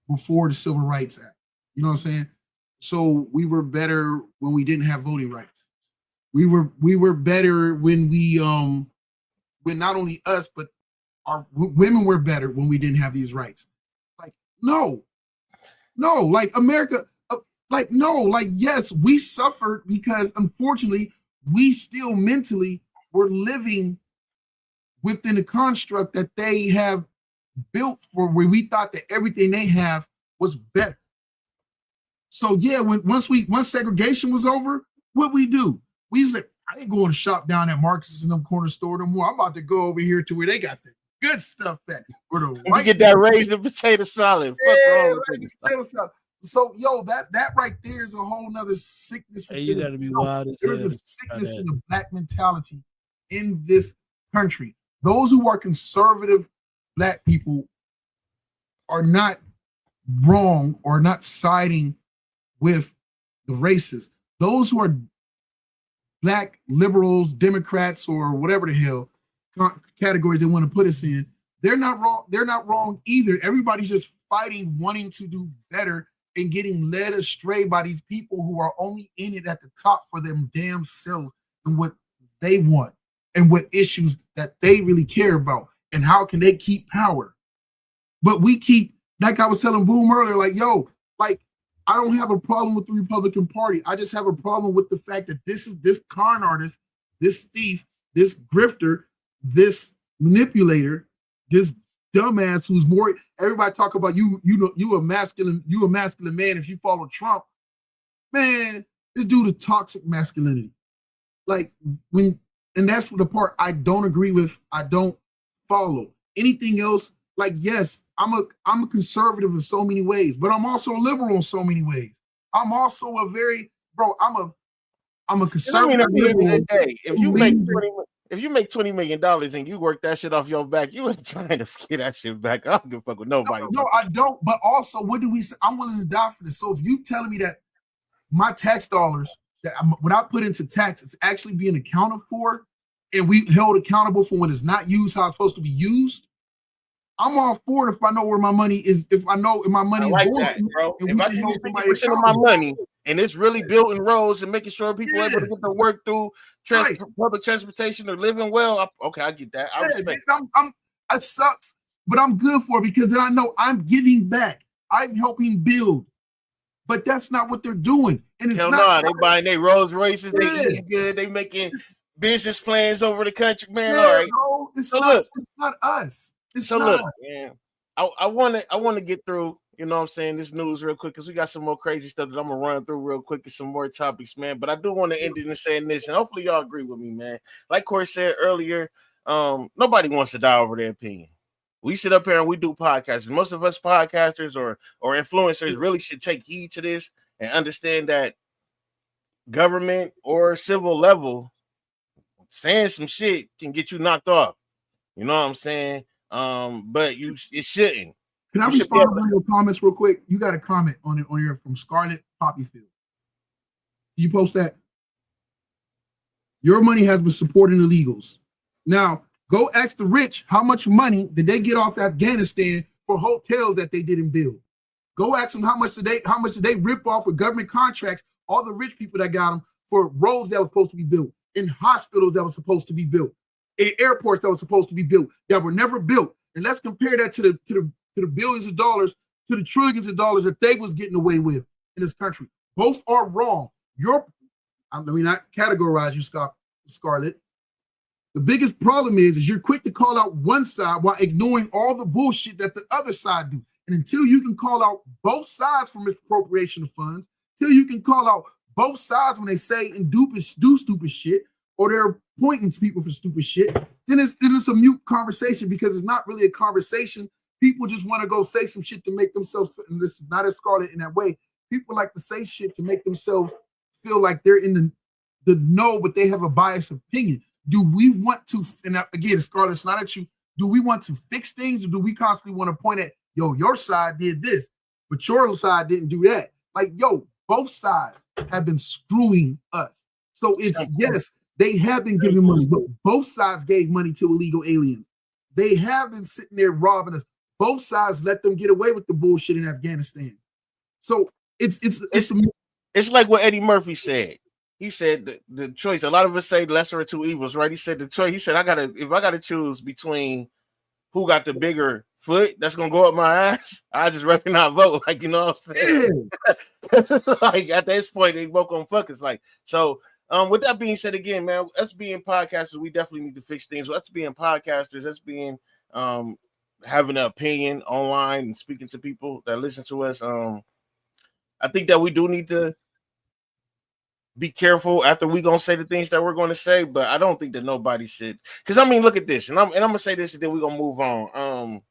G: before the Civil Rights Act, you know what I'm saying? So we were better when we didn't have voting rights. We were better when when not only us, but our women were better when we didn't have these rights. Like, no, like America, yes, we suffered because unfortunately we still mentally were living within the construct that they have built for, where we thought that everything they have was better. So yeah, once segregation was over, what we do? We said, I ain't going to shop down at Marcus in them corner store no more. I'm about to go over here to where they got the good stuff at. Where the
B: you get that raised potato salad.
G: Yeah, potato salad. So yo, that right there is a whole nother sickness.
C: Hey, you gotta be wild as
G: There is a sickness in the black mentality in this country. Those who are conservative black people are not wrong or not siding with the races. Those who are black liberals, Democrats, or whatever the hell category they want to put us in, they're not wrong. They're not wrong either. Everybody's just fighting, wanting to do better, and getting led astray by these people who are only in it at the top for them damn self and what they want and what issues that they really care about and how can they keep power. But we keep, like I was telling Boom earlier, like, yo, like, I don't have a problem with the Republican Party. I just have a problem with the fact that this con artist, this thief, this grifter, this manipulator, this dumbass who's more. Everybody talk about you a masculine man if you follow Trump. Man, this dude is toxic masculinity. Like and that's the part I don't agree with. I don't follow anything else. Like, yes, I'm a conservative in so many ways, but I'm also a liberal in so many ways. I'm also I'm a conservative.
B: At the end of the day, if you make $20 million and you work that shit off your back, you ain't trying to get that shit back. I don't give a fuck with nobody.
G: No, I don't. But also, what do we say? I'm willing to die for this. So if you telling me that my tax dollars, that what I put into tax, it's actually being accounted for, and we held accountable for when it's not used how it's supposed to be used, I'm all for it if I know where my money is. If I know if my money is going,
B: that, bro. If I can use 50% of my money and it's really building roads and making sure people are able to get to work through public transportation or living well, I get that. I respect it.
G: It sucks, but I'm good for it because then I know I'm giving back. I'm helping build. But that's not what they're doing. And it's not.
B: They buying their Rolls Royces. They eating good. They making business plans over the country, man. All right.
G: No, it's not us.
B: Look, man, I want to get through, you know what I'm saying, this news real quick because we got some more crazy stuff that I'm going to run through real quick and some more topics, man. But I do want to end it in saying this, and hopefully y'all agree with me, man. Like Corey said earlier, nobody wants to die over their opinion. We sit up here and we do podcasts. And most of us podcasters or influencers really should take heed to this and understand that government or civil level saying some shit can get you knocked off. You know what I'm saying? But it shouldn't.
G: Can I respond to your comments real quick? You got a comment on your from Scarlett Poppyfield. You post that. Your money has been supporting illegals. Now go ask the rich how much money did they get off Afghanistan for hotels that they didn't build. Go ask them how much did they rip off with government contracts, all the rich people that got them for roads that were supposed to be built, in hospitals that were supposed to be built, in airports that were supposed to be built that were never built. And let's compare that to the billions of dollars, to the trillions of dollars that they was getting away with in this country. Both are wrong. Let me not categorize you, Scarlett. The biggest problem is you're quick to call out one side while ignoring all the bullshit that the other side do. And until you can call out both sides for misappropriation of funds, till you can call out both sides when they say and do stupid shit, or they're pointing to people for stupid shit, then it's a mute conversation because it's not really a conversation. People just want to go say some shit to make themselves, and this is not as Scarlett in that way. People like to say shit to make themselves feel like they're in the know, but they have a biased opinion. Do we want to, and again, Scarlett, it's not at you, do we want to fix things, or do we constantly want to point at, yo, your side did this, but your side didn't do that? Like, yo, both sides have been screwing us. So it's, yes, they have been giving money, but both sides gave money to illegal aliens. They have been sitting there robbing us. Both sides let them get away with the bullshit in Afghanistan. So
B: it's like what Eddie Murphy said. He said the choice. A lot of us say lesser of two evils, right? He said the choice. He said if I gotta choose between who got the bigger foot that's gonna go up my ass, I just rather not vote. Like, you know what I'm saying? Like at this point, they woke on fuck us. Like, so With that being said, again, man, us being podcasters, we definitely need to fix things. Us being podcasters, us being having an opinion online and speaking to people that listen to us. I think that we do need to be careful after we gonna say the things that we're going to say, but I don't think that nobody should. Because I mean, look at this, and I'm gonna say this, and then we're gonna move on.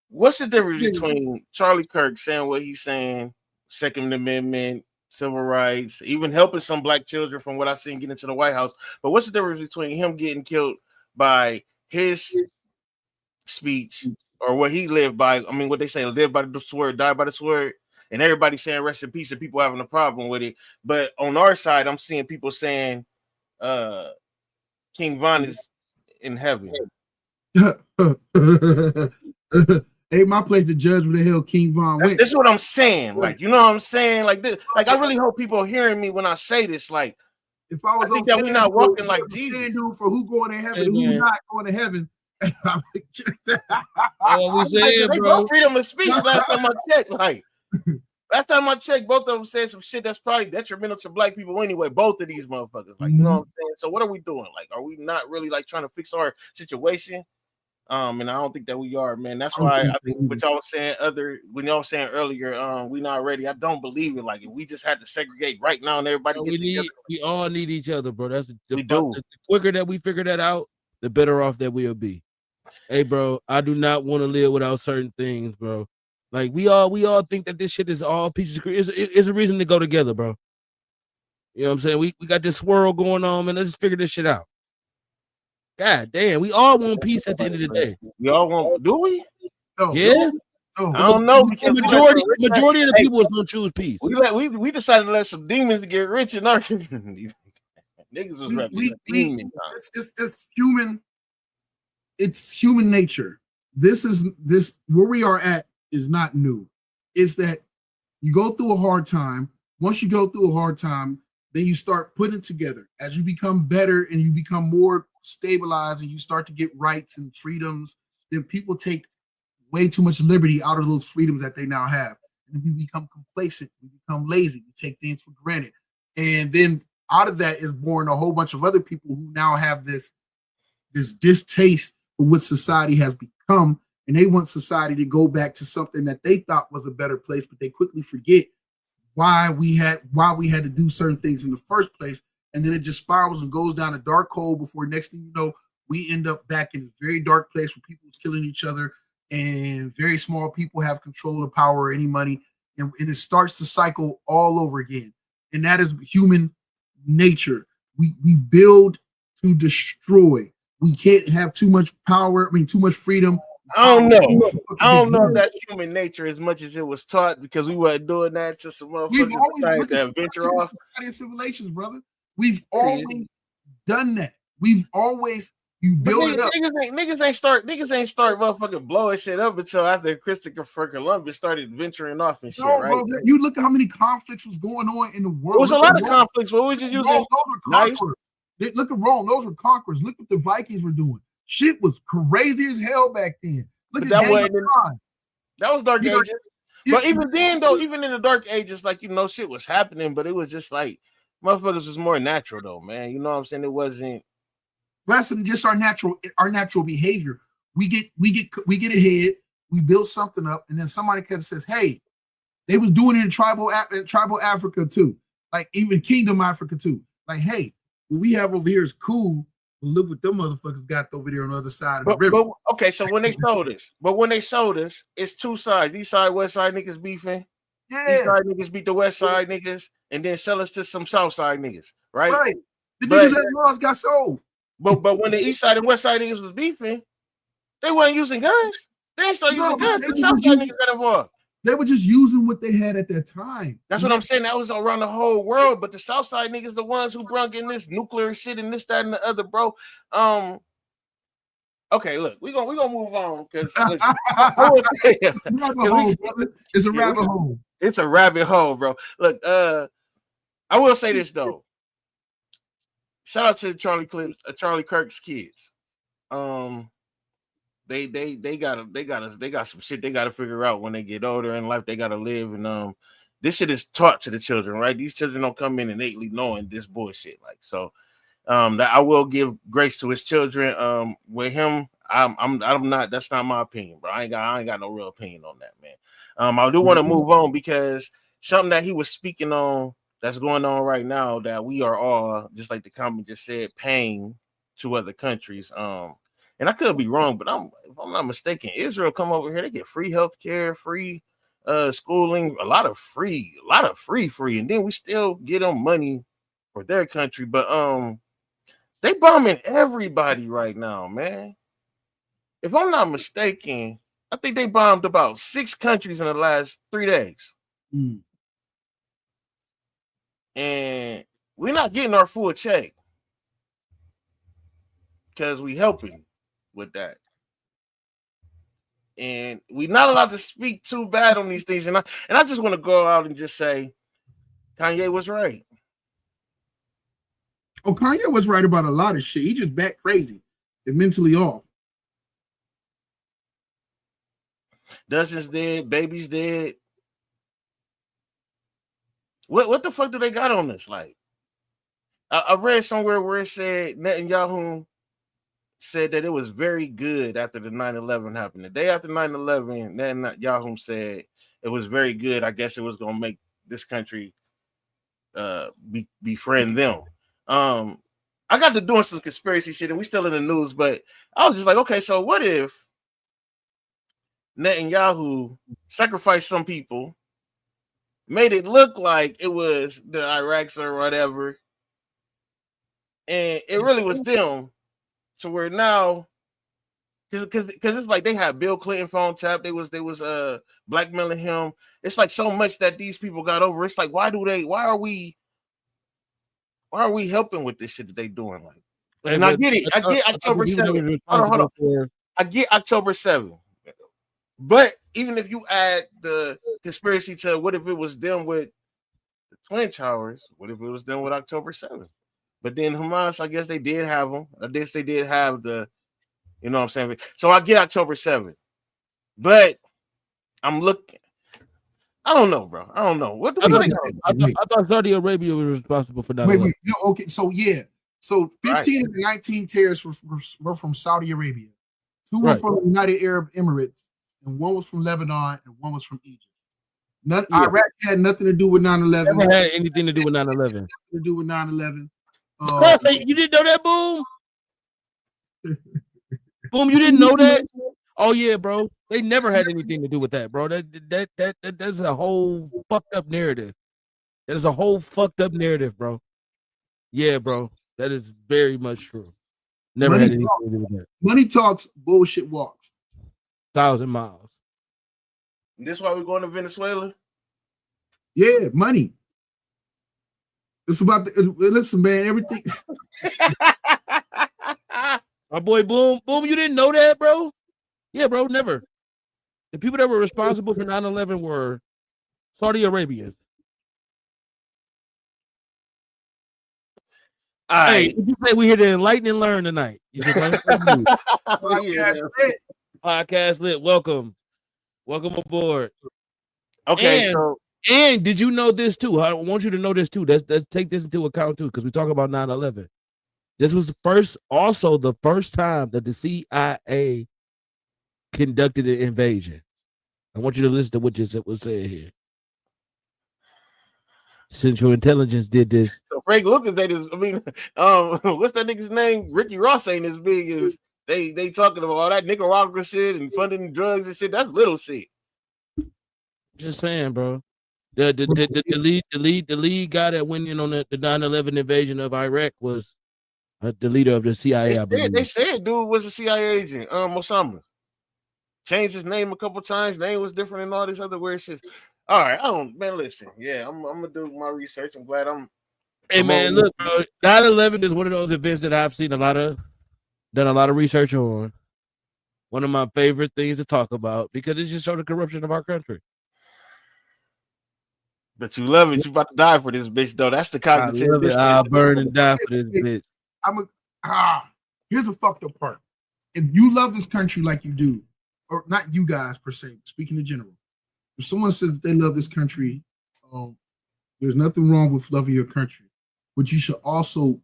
B: What's the difference between Charlie Kirk saying what he's saying, Second Amendment, civil rights, even helping some black children from what I've seen get into the White House? But what's the difference between him getting killed by his speech or what he lived by? I mean, what they say, live by the sword, die by the sword, and everybody saying rest in peace and people having a problem with it. But on our side, I'm seeing people saying King Von is in heaven.
G: Ain't my place to judge where the hell King Von went.
B: That's what I'm saying. Like, you know what I'm saying? Like this, like I really hope people are hearing me when I say this. Like,
G: if I was
B: I think that we're not walking like Jesus.
G: For who going to heaven and who not going to heaven.
C: What we saying,
B: they
C: bro?
B: both freedom of speech last time I checked. Like, last time I checked, both of them said some shit that's probably detrimental to black people anyway. Both of these motherfuckers. Like, you know what I'm saying? So what are we doing? Like, are we not really like trying to fix our situation? And I don't think that we are, man. That's why I think what y'all was saying when y'all was saying earlier, we not ready. I don't believe it. Like, if we just had to segregate right now and everybody get together.
C: We all need each other, bro. That's
B: we do.
C: The quicker that we figure that out, the better off that we'll be. Hey, bro, I do not want to live without certain things, bro. Like we all think that this shit is all pieces of it's a reason to go together, bro. You know what I'm saying? We got this swirl going on, man. Let's just figure this shit out. God damn, we all want peace at the end of the day.
B: We all want, do we?
G: No,
C: yeah.
G: No.
B: I don't know because
C: majority of the people is gonna choose peace.
B: We decided to let some demons to get rich in our community. Niggas was
G: it's human. It's human nature. This where we are at is not new. It's that you go through a hard time. Once you go through a hard time, then you start putting it together. As you become better and you become more stabilized and you start to get rights and freedoms, then people take way too much liberty out of those freedoms that they now have. And we become complacent, we become lazy, we take things for granted. And then out of that is born a whole bunch of other people who now have this distaste for what society has become, and they want society to go back to something that they thought was a better place, but they quickly forget why we had to do certain things in the first place. And then it just spirals and goes down a dark hole before next thing you know, we end up back in a very dark place where people is killing each other and very small people have control of power or any money. And it starts to cycle all over again. And that is human nature. We build to destroy. We can't have too much power, too much freedom.
B: I don't know if that's human nature as much as it was taught, because we weren't doing that to some motherfuckers that venture off.
G: Civilizations, brother. We've always done that. We've always build it up.
B: Niggas ain't start motherfucking blowing shit up until after Christopher Columbus started venturing off and shit. Right?
G: Bro, you look at how many conflicts was going on in the world.
B: There was a lot of conflicts. What was you using?
G: Look at Rome. Those were conquerors. Look what the Vikings were doing. Shit was crazy as hell back then. Look at that
B: was Dark Ages. But even then, though, even in the Dark Ages, like, shit was happening, but it was just like motherfuckers was more natural, though, man. You know what I'm saying? It wasn't.
G: That's just our natural behavior. We get ahead. We build something up, and then somebody comes and says, "Hey, they was doing it in tribal Africa too, like even Kingdom Africa too. Like, hey, what we have over here is cool. Look what them motherfuckers got over there on the other side of the river."
B: Okay, so when they sold us, it's two sides. East side, west side niggas beefing. Yeah. East side niggas beat the west side niggas, and then sell us to some south side niggas, right?
G: Right. The niggas that lost got sold.
B: But when the east side and west side niggas was beefing, they weren't using guns. They ain't start using guns. The south side niggas got involved.
G: They were just using what they had at that time.
B: That's what I'm saying. That was around the whole world. But the south side niggas, the ones who brung in this nuclear shit and this, that, and the other, bro. Okay, look, we gonna move on because
G: it's a rabbit hole.
B: It's a rabbit hole, bro. Look, I will say this though. Shout out to Charlie Kirk's kids. They got some shit they gotta figure out when they get older in life. They gotta live, and this shit is taught to the children, right? These children don't come in innately knowing this bullshit. Like, so that I will give grace to his children. With him, I'm not, that's not my opinion, bro. I ain't got no real opinion on that, man. I do want to move on because something that he was speaking on that's going on right now that we are all, just like the comment just said, paying to other countries. And I could be wrong, but if I'm not mistaken, Israel come over here, they get free healthcare, free schooling, a lot of free, and then we still get them money for their country. But they bombing everybody right now, man. If I'm not mistaken, I think they bombed about 6 countries in the last 3 days. And we're not getting our full check because we helping with that. And we're not allowed to speak too bad on these things. And I just want to go out and just say Kanye was right.
G: Oh, Kanye was right about a lot of shit. He just back crazy and mentally off.
B: Dustin's dead, baby's dead. What the fuck do they got on this? Like, I read somewhere where it said Netanyahu said that it was very good after the 9/11 happened. The day after 9/11, Netanyahu said it was very good. I guess it was gonna make this country befriend them. I got to doing some conspiracy shit, and we still in the news, but I was just like, okay, so what if Netanyahu sacrificed some people, made it look like it was the Iraqs or whatever, and it really was them? So we're now, because it's like they had Bill Clinton phone tap. They was blackmailing him. It's like so much that these people got over. It's like, why are we helping with this shit that they doing? Like, and I get it. I get October 7th. Hold on. I get October 7th. But even if you add the conspiracy to what if it was them with the Twin Towers? What if it was them with October 7th? But then Hamas, I guess they did have them. I guess they did have the, you know what I'm saying? So I get October 7th. But I'm looking. I don't know, bro. I don't know. What do
C: I thought Saudi Arabia was responsible for that.
G: Wait, okay, so yeah. So 15 of the 19 terrorists were from Saudi Arabia. 2 were from the United Arab Emirates, and 1 was from Lebanon, and 1 was from Egypt. Iraq had nothing to do with 9/11.
C: Never had anything to do with 9/11.
G: Nothing to do with 9/11.
C: You didn't know that, Boom? Boom, you didn't know that? Oh yeah, bro. They never had anything to do with that, bro. That's a whole fucked up narrative. That is a whole fucked up narrative, bro. Yeah, bro. That is very much true. Never had anything to do with that.
G: Money talks, bullshit walks.
C: 1,000 miles.
B: And this why we're going to Venezuela?
G: Yeah, money. It's about listen, man, everything.
C: My boy Boom, you didn't know that, bro? Yeah, bro, never. The people that were responsible for 9/11 were Saudi Arabians. Hey, did you say we here to enlighten and learn tonight? You just Podcast lit. Welcome aboard.
B: Okay,
C: and did you know this too? I want you to know this too. Let's take this into account too, because we talk about 9/11. This was the first time that the CIA conducted an invasion. I want you to listen to what was said here. Central Intelligence did this.
B: So Frank Lucas, what's that nigga's name? Ricky Ross ain't as big as they talking about all that Nicaragua shit and funding drugs and shit. That's little shit.
C: Just saying, bro. The lead guy that went in on the 9/11 invasion of Iraq was the leader of the CIA.
B: They said dude was a CIA agent, Osama. Changed his name a couple times. Name was different and all this other weird shit. All right, listen. Yeah, I'm gonna do my research. I'm glad
C: Hey man, look, bro. 9/11 is one of those events that I've seen done a lot of research on. One of my favorite things to talk about because it just showed the corruption of our country.
B: But you love it. You about to die for this bitch, though. That's the cognitive.
C: I'll burn and die for this bitch.
G: Here's the fucked up part. If you love this country like you do, or not you guys per se, speaking in general, if someone says that they love this country, There's nothing wrong with loving your country, but you should also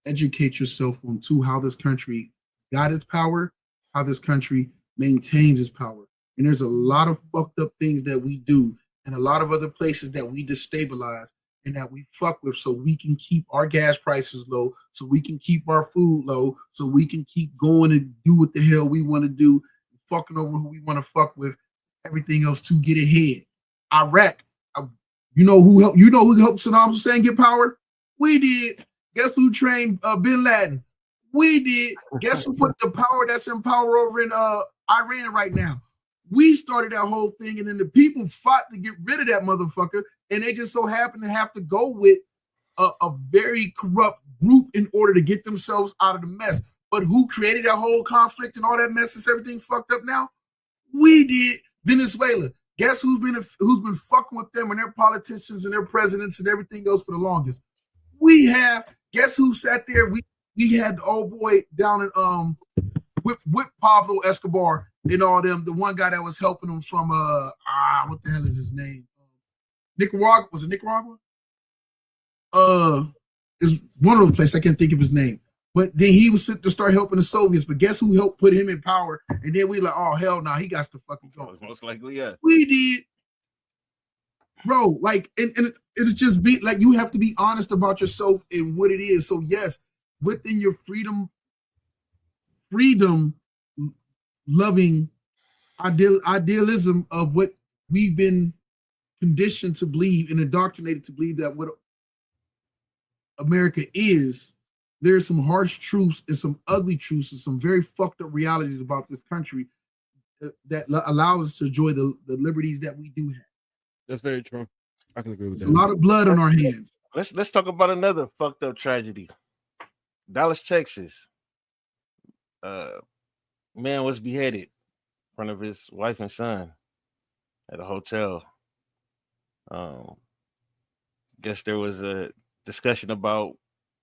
G: educate yourself on too how this country got its power, how this country maintains its power. And there's a lot of fucked up things that we do, and a lot of other places that we destabilize and that we fuck with, so we can keep our gas prices low, so we can keep our food low, so we can keep going and do what the hell we want to do, fucking over who we want to fuck with, everything else to get ahead. Iraq, you know who helped? You know who helped Saddam Hussein get power? We did. Guess who trained Bin Laden? We did. Guess who put the power that's in power over in Iran right now? We started that whole thing, and then the people fought to get rid of that motherfucker, and they just so happened to have to go with a very corrupt group in order to get themselves out of the mess. But who created that whole conflict and all that mess and everything's fucked up now? We did. Venezuela. Guess who's been fucking with them and their politicians and their presidents and everything else for the longest? We have. Guess who sat there? We had the old boy down in with Pablo Escobar and all them. The one guy that was helping them from what the hell is his name? Nicaragua. Was it Nicaragua? Is one of those places I can't think of his name. But then he was sent to start helping the Soviets. But guess who helped put him in power? And then we like, oh hell no, he got to fucking go.
B: Most likely, yeah.
G: We did, bro. Like, and it's just be like you have to be honest about yourself and what it is. So yes, within your freedom loving idealism of what we've been conditioned to believe and indoctrinated to believe that what America is. There's some harsh truths and some ugly truths and some very fucked up realities about this country that allows us to enjoy the liberties that we do have.
C: That's very true. I can agree with that.
G: There's a lot of blood on our hands.
B: Let's talk about another fucked up tragedy. Dallas, Texas. Man was beheaded in front of his wife and son at a hotel. Guess there was a discussion about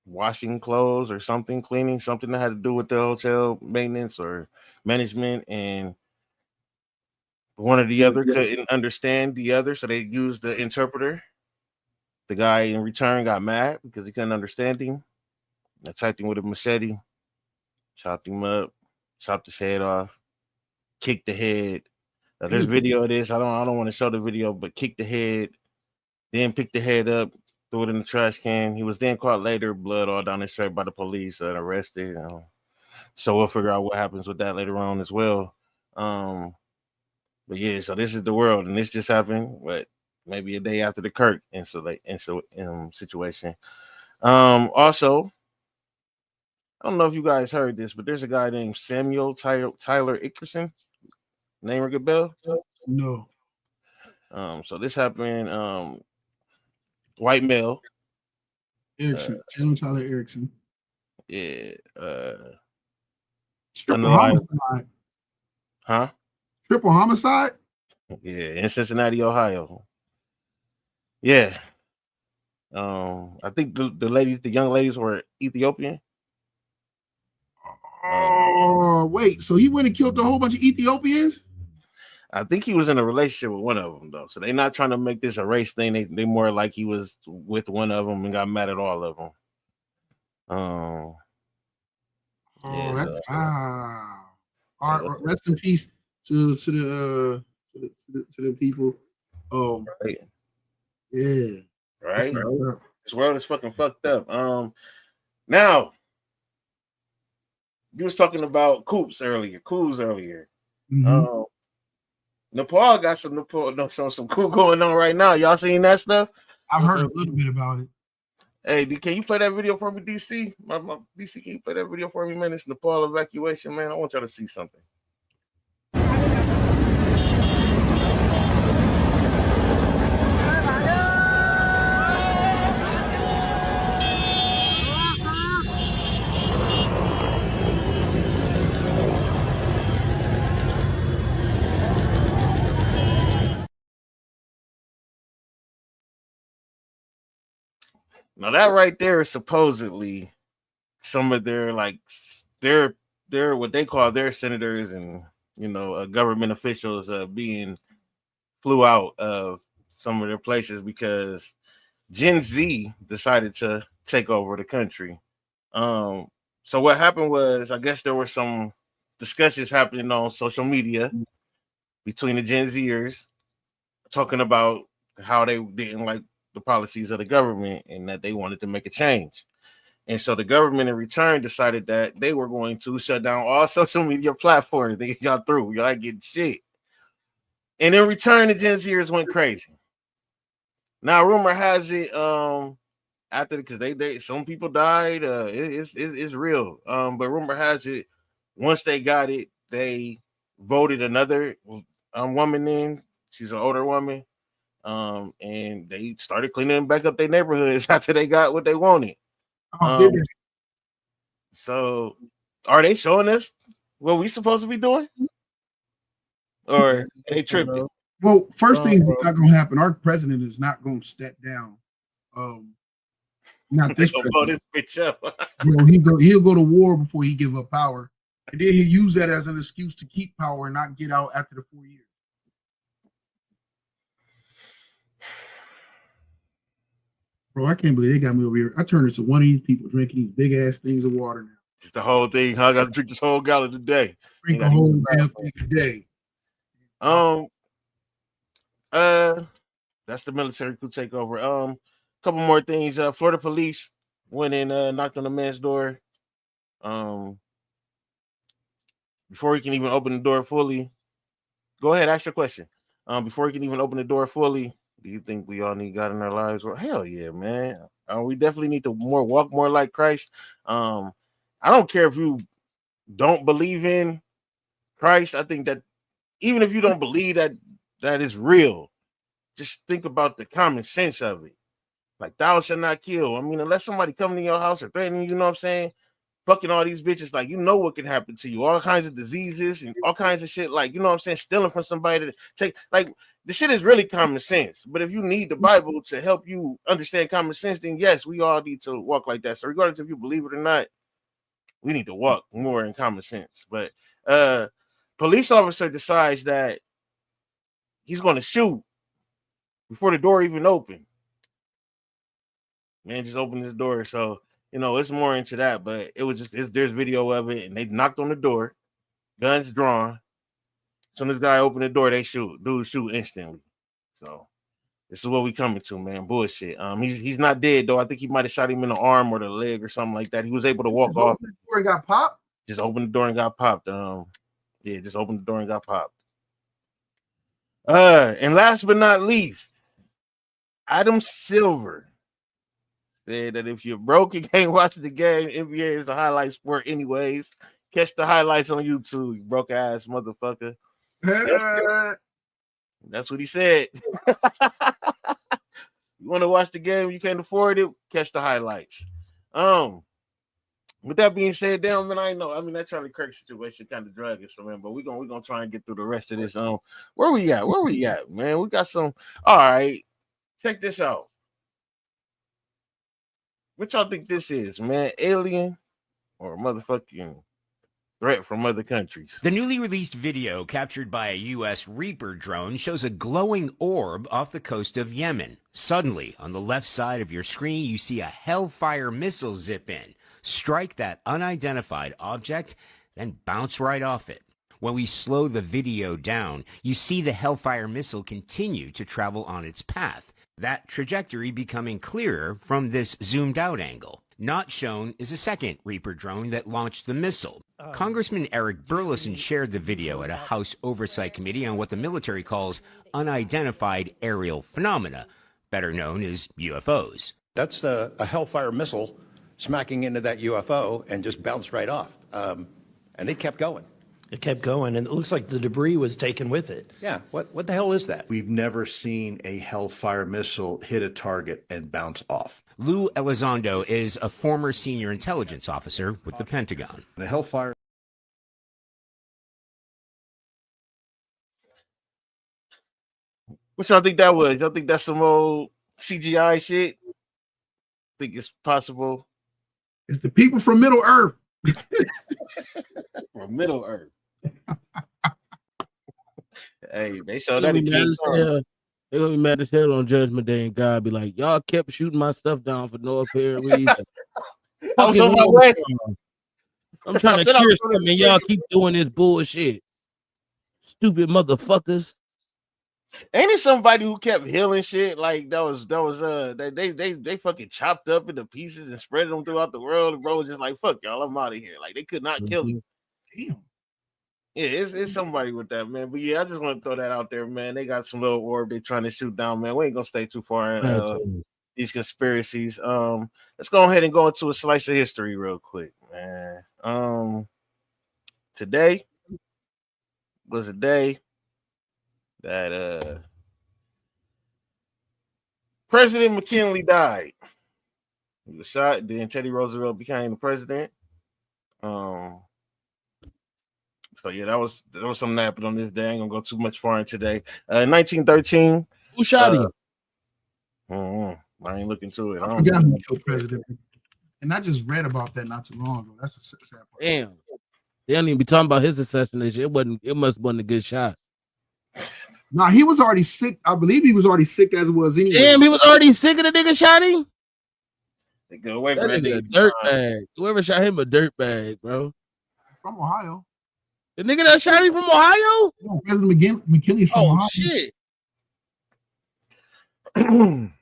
B: washing clothes or something, cleaning, something that had to do with the hotel maintenance or management, and one or the other couldn't understand the other, so they used the interpreter. The guy in return got mad because he couldn't understand him. Attacked him with a machete, chopped him up, chopped his head off, kicked the head. There's video of this. I don't want to show the video, but kicked the head, then picked the head up, threw it in the trash can. He was then caught later, blood all down his shirt by the police and arrested. So we'll figure out what happens with that later on as well. But yeah, so this is the world, and this just happened, but maybe a day after the Kirk situation. Also, I don't know if you guys heard this, but there's a guy named Samuel Tyler Ickerson. Name ring a bell?
G: No.
B: So this happened. White male.
G: Erickson. Samuel Tyler Erickson.
B: Yeah.
G: Triple homicide.
B: Huh?
G: Triple homicide?
B: Yeah, in Cincinnati, Ohio. Yeah. I think the young ladies were Ethiopian.
G: Wait, so he went and killed a whole bunch of Ethiopians?
B: I think he was in a relationship with one of them, though. So they're not trying to make this a race thing. They more like he was with one of them and got mad at all of them.
G: All right, rest in peace to the people.
B: Right.
G: Yeah.
B: Right. This world is fucking fucked up. Now you was talking about coups earlier. Mm-hmm. Nepal got some coup going on right now. Y'all seen that stuff?
G: I've heard a little bit about it.
B: Hey, can you play that video for me, DC? My DC, can you play that video for me, man? It's Nepal evacuation, man. I want y'all to see something. Now that right there is supposedly some of their what they call their senators and government officials being flew out of some of their places because Gen Z decided to take over the country. So what happened was, I guess there were some discussions happening on social media between the Gen Zers talking about how they didn't like the policies of the government and that they wanted to make a change. And so the government in return decided that they were going to shut down all social media platforms. They get y'all through. Y'all ain't getting shit. And in return, the Gen Zers went crazy. Now, rumor has it, after because they some people died. It's real. But rumor has it, once they got it, they voted another woman in. She's an older woman. And they started cleaning back up their neighborhoods after they got what they wanted. So are they showing us what we supposed to be doing? Or are they tripping?
G: Well, first thing that's not gonna happen, our president is not gonna step down. Not this
B: blow this bitch up.
G: He'll go to war before he give up power. And then he'll use that as an excuse to keep power and not get out after the 4 years. Bro, I can't believe they got me over here. I turned into one of these people drinking these big ass things of water now.
B: It's the whole thing. I gotta drink this whole gallon a day.
G: Drink the whole damn thing a day.
B: That's the military coup takeover. Couple more things. Florida police went in, knocked on the man's door. Before he can even open the door fully. Go ahead, ask your question. Before he can even open the door fully, do you think we all need God in our lives? Well, hell yeah, man. We definitely need to walk more like Christ. I don't care if you don't believe in Christ. I think that even if you don't believe that is real, just think about the common sense of it. Like, thou shalt not kill. I mean, unless somebody coming to your house or threatening you, know what I'm saying? Fucking all these bitches, like, you know what can happen to you. All kinds of diseases and all kinds of shit. Like, you know what I'm saying? Stealing from somebody to take, like, the shit is really common sense. But if you need the Bible to help you understand common sense, then yes, we all need to walk like that. So regardless if you believe it or not, we need to walk more in common sense. But police officer decides that he's going to shoot before the door even opened. Man just opened his door. So, you know, it's more into that. But it was just, there's video of it. And they knocked on the door. Guns drawn. As soon as this guy opened the door, they shoot. Dude shoot instantly. So this is what we coming to, man. Bullshit. He's not dead, though. I think he might have shot him in the arm or the leg or something like that. He was able to walk off.
G: The door and got popped?
B: Just opened the door and got popped. Just opened the door and got popped. And last but not least, Adam Silver said that if you're broke and can't watch the game, NBA is a highlight sport anyways. Catch the highlights on YouTube, you broke ass motherfucker. That's what he said. You want to watch the game, you can't afford it, catch the highlights. With that being said, damn, man, I know. I mean, that Charlie Kirk situation kind of dragged us, man. But we're gonna try and get through the rest of this. Where we at, man? We got some. All right, check this out. What y'all think this is, man? Alien or motherfucking threat from other countries?
I: The newly released video captured by a U.S. Reaper drone shows a glowing orb off the coast of Yemen. Suddenly, on the left side of your screen, you see a Hellfire missile zip in, strike that unidentified object, then bounce right off it. When we slow the video down, you see the Hellfire missile continue to travel on its path, that trajectory becoming clearer from this zoomed-out angle. Not shown is a second Reaper drone that launched the missile. Congressman Eric Burleson shared the video at a House Oversight Committee on what the military calls unidentified aerial phenomena, better known as UFOs.
J: That's a Hellfire missile smacking into that UFO and just bounced right off. And it kept going.
K: It kept going, and it looks like the debris was taken with it.
J: Yeah, what the hell is that?
L: We've never seen a Hellfire missile hit a target and bounce off.
I: Lou Elizondo is a former senior intelligence officer with the Pentagon.
L: The Hellfire.
B: What y'all think that was? Y'all think that's some old CGI shit? Think it's possible?
G: It's the people from Middle Earth.
B: From Middle Earth. Hey, they showed that in King Kong.
C: They're gonna be mad as hell on Judgment Day, and God be like, y'all kept shooting my stuff down for no apparent reason.
B: I was on my way.
C: I'm trying to cure something, and y'all keep doing this bullshit. Stupid motherfuckers.
B: Ain't it somebody who kept healing shit? Like they fucking chopped up into pieces and spread them throughout the world. And bro was just like, fuck y'all, I'm out of here. Like they could not kill him.
G: Damn.
B: Yeah, it's somebody with that, man. But yeah, I just want to throw that out there, man. They got some little orb they trying to shoot down, man. We ain't gonna stay too far in these conspiracies. Let's go ahead and go into a slice of history real quick, man. Today was a day that President McKinley died. He was shot. Then Teddy Roosevelt became the president. So yeah, that was something that happened on this day. I ain't gonna go too much far in today. 1913.
C: Who shot him?
B: I ain't looking to it.
G: I forgot who killed President. And I just read about that not too long ago. That's a sad part.
C: Damn. They don't even be talking about his assassination. It must have been a good shot.
G: Nah, he was already sick. I believe he was already sick as it was anyway.
C: Damn, he was already sick of the nigga shot him?
B: They go away
C: that
B: from that
C: nigga a
B: nigga.
C: dirt bag. Whoever shot him a dirt bag, bro.
G: From Ohio.
C: The nigga that shot him from Ohio?
G: No, President McKinley's from Ohio.
C: Shit.
B: In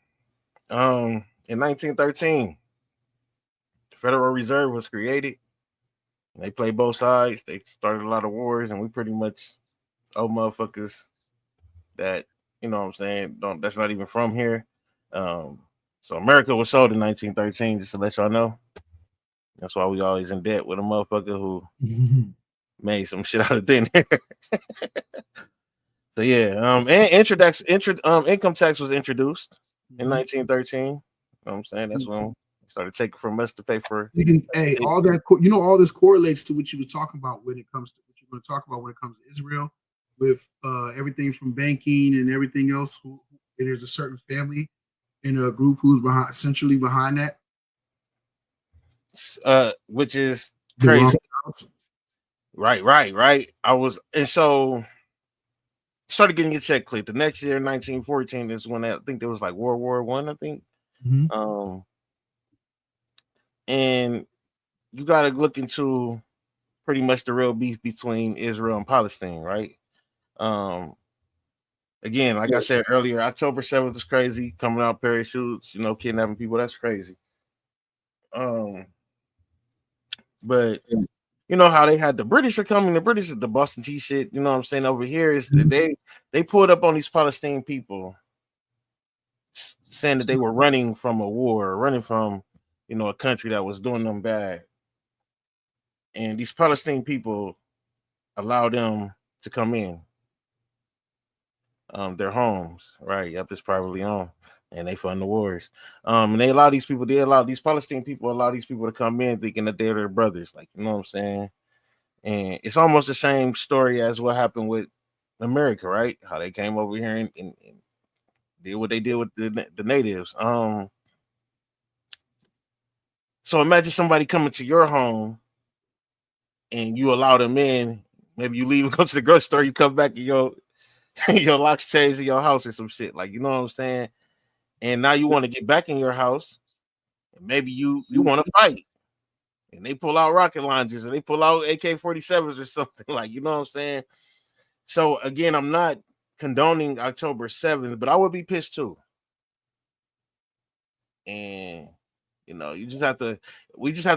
B: 1913, the Federal Reserve was created. They played both sides. They started a lot of wars, and we pretty much owe motherfuckers that, you know what I'm saying, that's not even from here. So America was sold in 1913, just to let y'all know. That's why we always in debt with a motherfucker who made some shit out of thin air. So yeah, and income tax was introduced in 1913. You know what I'm saying? That's when they started taking from us to pay for.
G: Hey, all that, all this correlates to what you were talking about when it comes to what you're going to talk about when it comes to Israel, with everything from banking and everything else. There's a certain family in a group who's essentially behind that,
B: which is crazy. Right. So started getting your check cleared. The next year, 1914, is when I think there was like World War I think. And you got to look into pretty much the real beef between Israel and Palestine, right? Again, like I said earlier, October 7th was crazy. Coming out parachutes, kidnapping people. That's crazy. But you know how they had the British are coming. The British is the Boston Tea shit. You know what I'm saying? Over here is they pulled up on these Palestinian people, saying that they were running from a war, running from a country that was doing them bad. And these Palestinian people allowed them to come in their homes, right? Yep, it's privately owned, and they fund the wars. And they allow these Palestinian people allow these people to come in thinking that they're their brothers, like, you know what I'm saying? And it's almost the same story as what happened with America, right? How they came over here and did what they did with the natives. So imagine somebody coming to your home and you allow them in. Maybe you leave and go to the grocery store, you come back and your locks changed in your house or some shit. Like, you know what I'm saying? And now you want to get back in your house. And maybe you want to fight. And they pull out rocket launchers and they pull out AK-47s or something. Like, you know what I'm saying? So again, I'm not condoning October 7th, but I would be pissed too. And we just have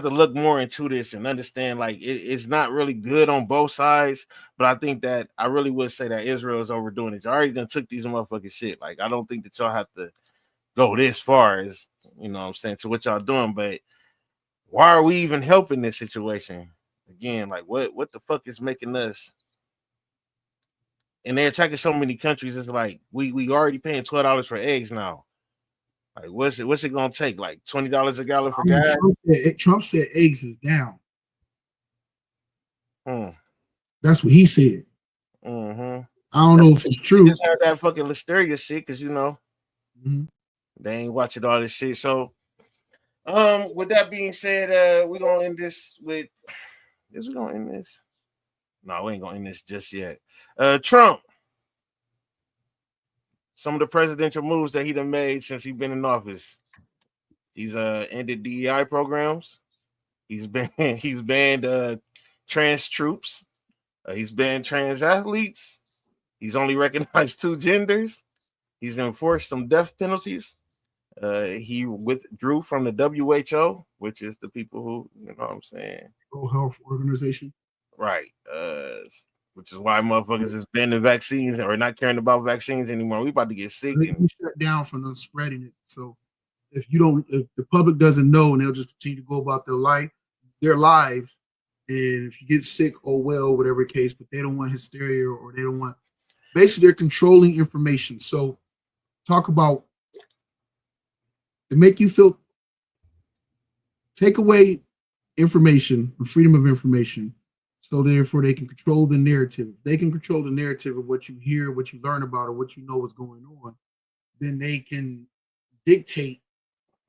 B: to look more into this and understand, like, it's not really good on both sides. But I think that I really would say that Israel is overdoing it. You already done took these motherfucking shit. Like, I don't think that y'all have to go this far as, you know what I'm saying, to what y'all doing. But why are we even helping this situation? Again, like, what the fuck is making us? And they're attacking so many countries. It's like we already paying $12 for eggs now. Like, what's it gonna take? Like $20 a gallon for gas?
G: Trump said eggs is down. That's what he said. I don't know if it's true.
B: Just heard that fucking listeria shit because they ain't watching all this shit. So, with that being said, we're gonna end this with. Is we gonna end this? No, we ain't gonna end this just yet. Trump some of the presidential moves that he done made since he's been in office. He's ended DEI programs. He's banned trans troops. He's banned trans athletes. He's only recognized 2 genders. He's enforced some death penalties. He withdrew from the WHO, which is the people who, you know what I'm saying?
G: World Health Organization.
B: Right. Which is why motherfuckers is banning vaccines or not caring about vaccines anymore. We about to get sick.
G: They shut down from them spreading it. So if the public doesn't know, and they'll just continue to go about their lives, and if you get sick, oh well, whatever the case, but they don't want hysteria, or they don't want, basically they're controlling information. So talk about to make you feel, take away information, freedom of information, so therefore they can control the narrative. If they can control the narrative of what you hear, what you learn about, or what you know is going on, then they can dictate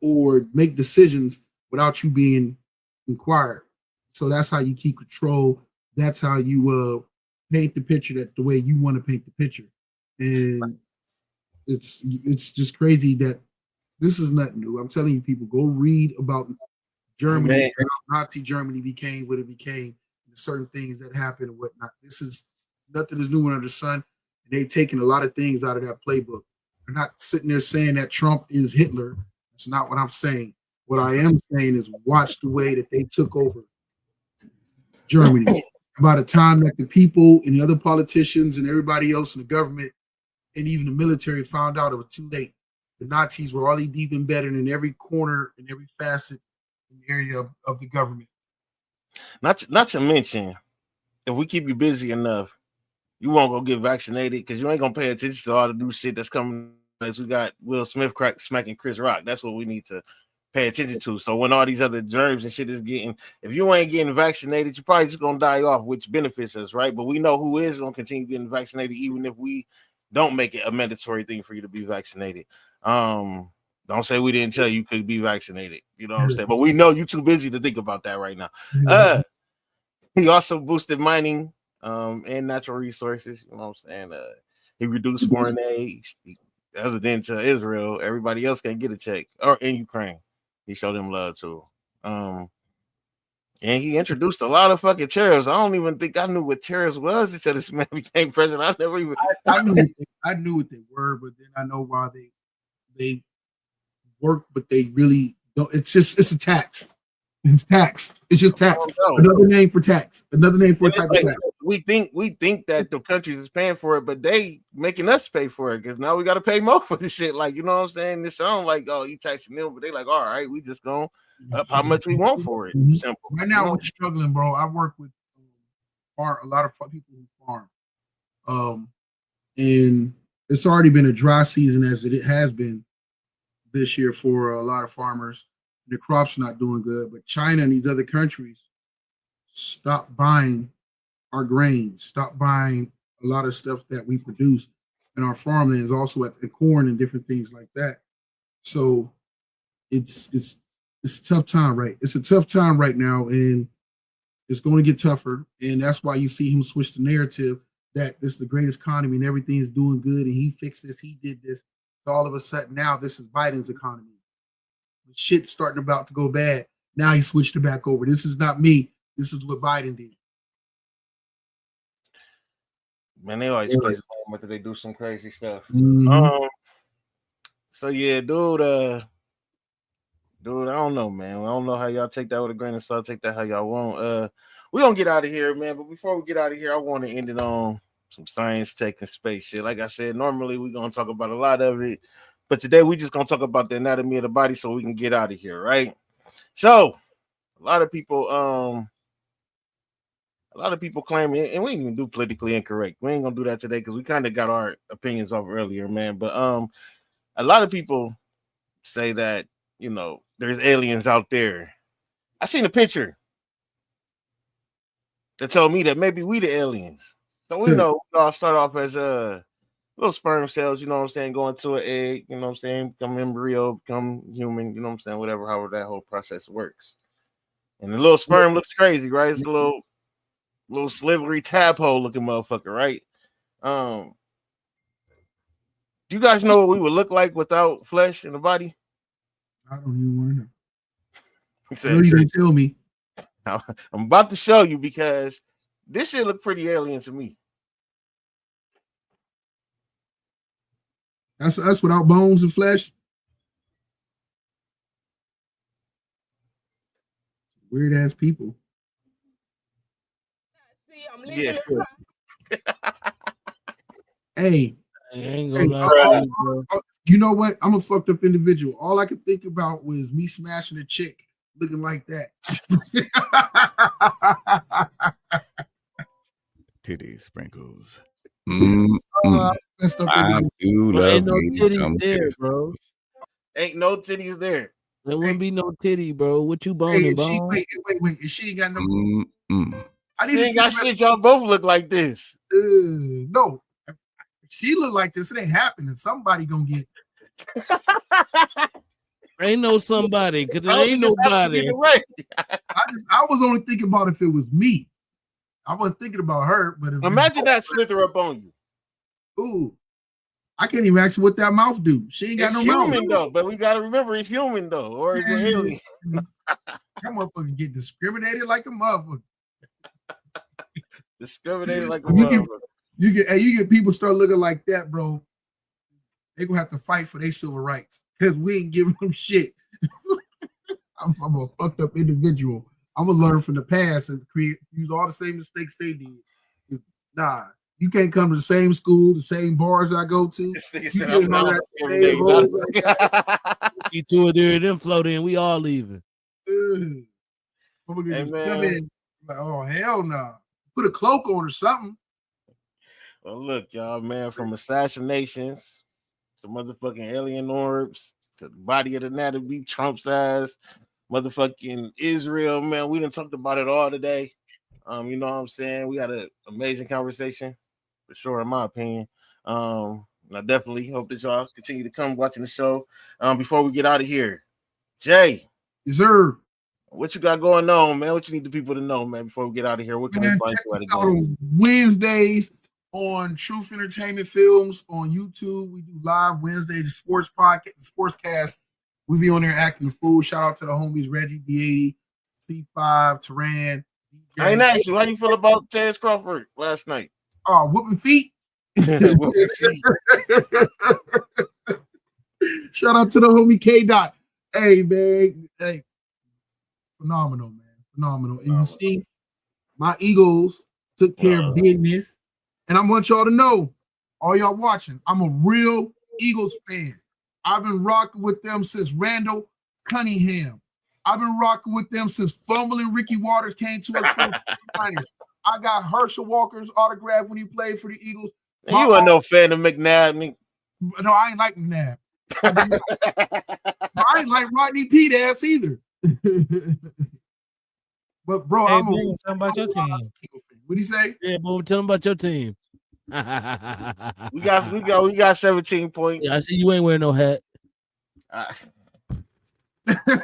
G: or make decisions without you being inquired. So that's how you keep control. That's how you paint the picture that the way you want to paint the picture. And it's just crazy that this is nothing new. I'm telling you, people, go read about Germany, how Nazi Germany became what it became, certain things that happened and whatnot. This is nothing is new under the sun. They've taken a lot of things out of that playbook. They're not sitting there saying that Trump is Hitler. That's not what I'm saying. What I am saying is watch the way that they took over Germany. By the time that the people and the other politicians and everybody else in the government and even the military found out, it was too late. The Nazis were already deep embedded in every corner and every facet and area of the government.
B: Not to mention, if we keep you busy enough, you won't go get vaccinated because you ain't gonna pay attention to all the new shit that's coming. As we got Will Smith smacking Chris Rock. That's what we need to pay attention to. So when all these other germs and shit is getting, if you ain't getting vaccinated, you're probably just gonna die off, which benefits us, right? But we know who is gonna continue getting vaccinated, even if we don't make it a mandatory thing for you to be vaccinated. Don't say we didn't tell you could be vaccinated. You know what I'm saying? But we know you're too busy to think about that right now. He also boosted mining and natural resources. You know what I'm saying? He reduced foreign aid. Other than to Israel, everybody else can get a check. Or in Ukraine, he showed them love too. And he introduced a lot of fucking tariffs. I don't even think I knew what tariffs was until this man became president. I never even.
G: I knew what they were, but then I know why they work, but they really don't. It's a tax. It's tax. It's just tax. Another name for tax. Another name for a type of tax.
B: We think that the countries is paying for it, but they making us pay for it because now we got to pay more for this shit. Like, you know what I'm saying? This sound like, oh, you taxing them, but they like, all right, we just gonna up how much we want for it. Simple.
G: Right now, we're struggling, bro. I work with a lot of people who farm, and it's already been a dry season as it has been this year for a lot of farmers. The crops are not doing good, but China and these other countries stop buying our grains, stop buying a lot of stuff that we produce in our farmlands, also at the corn and different things like that. So it's a tough time, right? It's a tough time right now, and it's going to get tougher. And that's why you see him switch the narrative that this is the greatest economy and everything is doing good, and he fixed this, he did this. So all of a sudden now this is Biden's economy. Shit's starting about to go bad. Now he switched it back over. This is not me. This is what Biden did.
B: Man, they always crazy after they do some crazy stuff.
G: Mm-hmm.
B: So yeah, dude, I don't know, man. I don't know how y'all take that with a grain of salt. Take that how y'all want. We're gonna get out of here, man. But before we get out of here, I want to end it on some science, tech, and space shit. Like I said, normally we're gonna talk about a lot of it. But today we just gonna talk about the anatomy of the body so we can get out of here, right? So a lot of people claim, and we ain't even do politically incorrect. We ain't gonna do that today because we kind of got our opinions off earlier, man. But a lot of people say that, you know, there's aliens out there. I seen a picture that told me that maybe we the aliens. So we know we all start off as little sperm cells, you know what I'm saying, going to an egg, you know what I'm saying, become embryo, become human, you know what I'm saying, whatever, however that whole process works. And the little sperm looks crazy, right? It's a little slivery tadpole looking motherfucker, right? Do you guys know what we would look like without flesh in the body?
G: I don't even want to know.
B: I
G: know you didn't tell me.
B: I'm about to show you because this shit look pretty alien to me.
G: That's us without bones and flesh. Weird ass people.
B: Yeah.
G: Hey,
C: I ain't gonna lie.
G: You know what? I'm a fucked up individual. All I could think about was me smashing a chick looking like that.
M: Titty sprinkles.
G: I do love
C: ain't no titties there, bro.
B: Ain't no titties there.
C: There wouldn't be no titty, bro. What you boning, bro?
G: Wait. And she ain't got no. I
B: She ain't got shit. Y'all both look like this.
G: No. If she look like this, it ain't happening. Somebody gonna get.
C: Ain't no somebody, because there ain't nobody.
G: I was only thinking about if it was me. I wasn't thinking about her, but
B: imagine that slither up on you.
G: Ooh, I can't even ask what that mouth do. She ain't got
B: It's
G: no
B: human
G: mouth
B: though, but we gotta remember it's human though, or it's an alien.
G: That motherfucker get discriminated like a motherfucker.
B: Discriminated like a motherfucker.
G: You get people start looking like that, bro. They gonna have to fight for their civil rights because we ain't giving them shit. I'm a fucked up individual. I'm gonna learn from the past and use all the same mistakes they did. Nah, you can't come to the same school, the same bars I go to.
C: See two or three of them float in, we all leaving.
G: Hey, man. Like, oh hell no! Nah. Put a cloak on or something.
B: Well, look, y'all, man, from assassinations to motherfucking alien orbs to the body of the anatomy, Trump's ass, motherfucking Israel, man. We done talked about it all today. You know what I'm saying? We had an amazing conversation, for sure, in my opinion. And I definitely hope that y'all continue to come watching the show. Before we get out of here, Jay.
G: Yes, sir.
B: What you got going on, man? What you need the people to know, man, before we get out of here? What can they find you at again?
G: On Wednesdays on Truth Entertainment Films on YouTube. We do live Wednesday, the sports podcast, the sportscast. We be on there acting the fool. Shout out to the homies Reggie, D80, C5, Teran.
B: I ain't asked you, how you feel about Terrence Crawford last night?
G: Oh, whooping feet. Shout out to the homie K Dot. Hey, man. Hey. Phenomenal, man. Phenomenal. And you see, my Eagles took care of business. And I want y'all to know, all y'all watching, I'm a real Eagles fan. I've been rocking with them since Randall Cunningham. I've been rocking with them since Fumbling Ricky Waters came to us from the finals. I got Herschel Walker's autograph when he played for the Eagles.
B: You weren't no fan of McNabb.
G: No, I ain't like McNabb. I ain't like Rodney Pete ass either. But bro,
D: hey,
G: I'm
D: tell him about your team.
G: What do you say?
C: Yeah, boom, tell him about your team.
B: we got 17 points.
C: Yeah, I see you ain't wearing no hat.
B: Come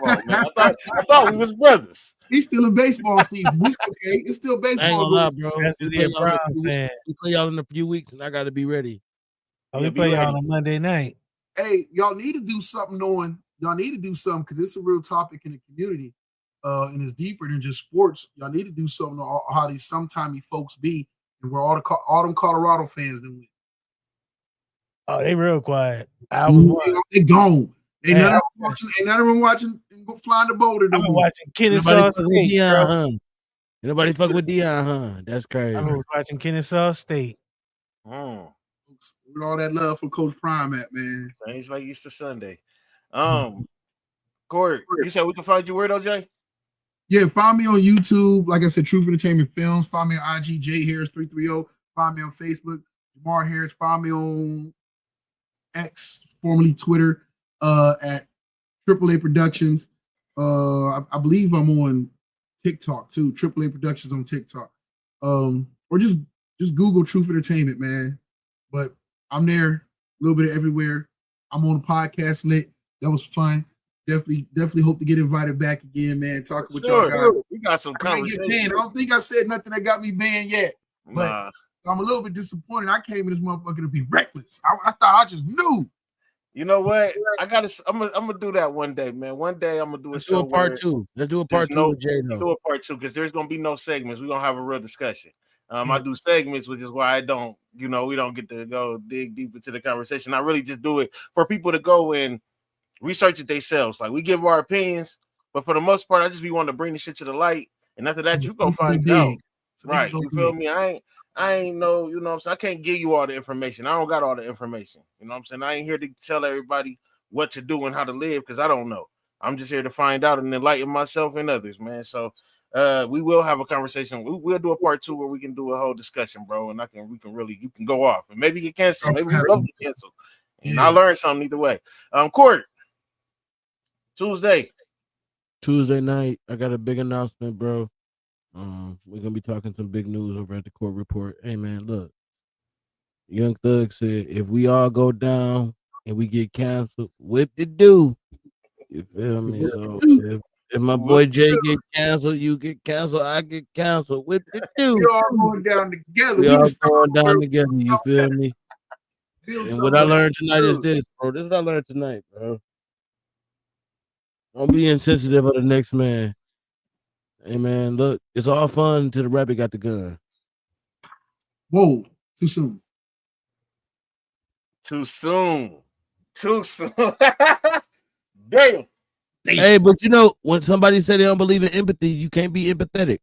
B: on, man. I thought we was brothers.
G: He's still in baseball season. It's okay. It's still baseball.
C: I ain't gonna lie, bro.
D: We
C: play y'all in a few weeks, and I gotta be ready.
D: We play y'all on Monday night.
G: Hey, y'all need to do something y'all need to do something because it's a real topic in the community. And it's deeper than just sports. Y'all need to do something on how these sometimey folks be, and where all them Colorado fans do it.
D: Oh, they real quiet.
G: They gone. Ain't none of them watching and go flying the Boulder.
D: I've been watching Kennesaw State.
C: Nobody fuck with Dion, huh? That's crazy.
D: I've been watching Kennesaw State.
G: With all that love for Coach Prime at, man.
B: Things like Easter Sunday. Corey, you said we can find you where though, Jay?
G: Yeah, find me on YouTube. Like I said, Truth Entertainment Films. Find me on IG, J Harris 330. Find me on Facebook, Jamar Harris. Find me on X, formerly Twitter, at AAA Productions. I believe I'm on TikTok too. AAA Productions on TikTok. Or just Google Truth Entertainment, man. But I'm there a little bit of everywhere. I'm on the podcast lit. That was fun. Definitely hope to get invited back again, man. Talking with y'all guys.
B: We got some conversation.
G: I don't think I said nothing that got me banned yet. But So I'm a little bit disappointed. I came in this motherfucker to be reckless. I thought I just knew.
B: You know what? I'm gonna do that one day, man. One day I'm gonna do a show.
C: Do a part two. Let's do a part two with Jay.
B: Do a part two because there's gonna be no segments. We're gonna have a real discussion. I do segments, which is why I don't, we don't get to go dig deep into the conversation. I really just do it for people to go and research it themselves. Like we give our opinions, but for the most part, I just be wanting to bring the shit to the light. And after that, you go find out. Right. You feel me? I ain't know, what I'm saying? I can't give you all the information. I don't got all the information. You know what I'm saying? I ain't here to tell everybody what to do and how to live because I don't know. I'm just here to find out and enlighten myself and others, man. So we will have a conversation. We'll do a part two where we can do a whole discussion, bro. And you can go off and maybe get canceled. Maybe we both get canceled. And I learned something either way. Court, Tuesday night, I got a big announcement, bro. We're gonna be talking some big news over at the Court Report. Hey man, look, Young Thug said if we all go down and we get canceled, whip the do. You feel me? So if my boy Jay get canceled, you get canceled, I get canceled. Whip the do.
G: We all going down together.
C: We all going down together. You feel me? And what I learned tonight is this, bro. This is what I learned tonight, bro. Don't be insensitive of the next man. Hey man, look, it's all fun until the rabbit got the gun.
G: Whoa, too soon.
B: Too soon. Damn.
C: Hey, but when somebody say they don't believe in empathy, you can't be empathetic.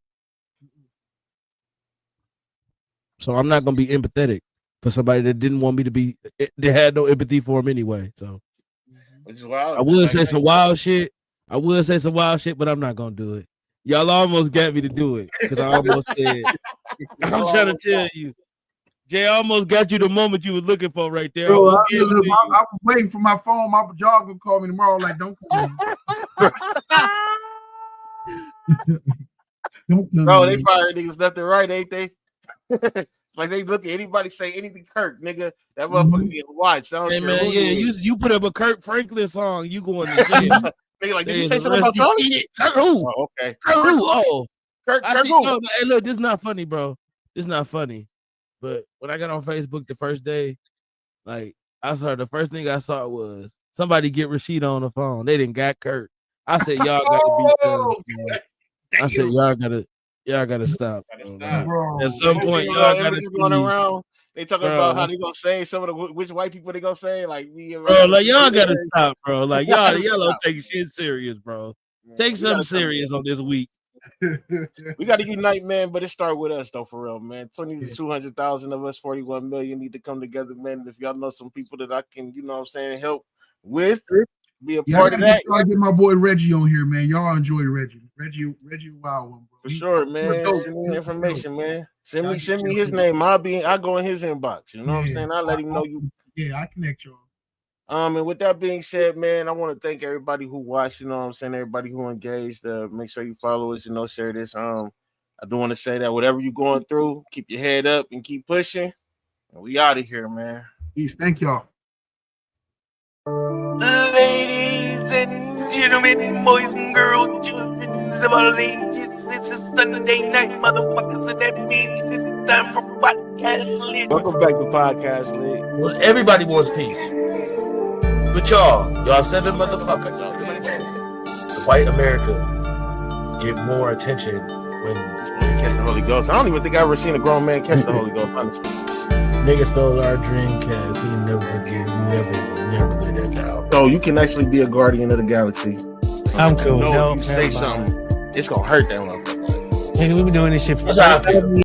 C: So I'm not gonna be empathetic for somebody that didn't want me to be. They had no empathy for him anyway. So
B: which is wild.
C: I would say some wild shit. But I'm not gonna do it. Y'all almost got me to do it because I almost said. I'm trying to tell you, Jay almost got you the moment you was looking for right there.
G: Bro, I was waiting for my phone. My job will call me tomorrow. Like, don't call me.
B: Bro, they fired niggas left and right, ain't they? Like they look at anybody say anything Kirk, nigga. That motherfucker getting watched.
C: Hey man, you put up a Kirk Franklin song, you going to jail.
B: Nigga, like, did you say something about Charlie?
C: Oh,
B: okay.
C: Kirk, hey, look, this is not funny, bro. This is not funny. But when I got on Facebook the first day, like the first thing I saw was somebody get Rashid on the phone. They didn't got Kirk. I said, y'all gotta be. I said, y'all gotta stop. Bro. At some point, y'all gotta
B: going around. They talking about how they gonna say some of the which white people they gonna say like
C: y'all gotta stop, bro. Like y'all don't take shit serious, bro. Take something serious on this week.
B: We got to unite, man. But it start with us, though, for real, man. 20 to 200,000 of us, 41 million need to come together, man. And if y'all know some people that I can, help with, be a part of that.
G: I gotta get my boy Reggie on here, man. Y'all enjoy Reggie. Reggie, wild one, bro.
B: For sure, man. Send me information, man. Send me his name. I go in his inbox. You know what I'm saying? I let him know you.
G: Yeah, I connect y'all.
B: And with that being said, man, I want to thank everybody who watched, everybody who engaged. Make sure you follow us, share this. I do want to say that whatever you're going through, keep your head up and keep pushing. And we out of here, man.
G: Peace. Thank y'all.
A: Ladies and gentlemen, boys and girls, children of all ages, this is Sunday night, motherfuckers, and that means it's time for Podcast Lit.
B: Welcome back to Podcast Lit.
N: Well, everybody wants peace. But y'all 7 motherfuckers. The white America get more attention when
B: you catch the Holy Ghost. I don't even think I've ever seen a grown man catch the Holy Ghost, honestly.
D: Nigga stole our Dreamcast. He never forgive. Never let that down.
B: So you can actually be a guardian of the galaxy.
D: I'm cool.
B: No, you say something, it's gonna hurt that motherfucker.
D: Nigga, we been doing this shit for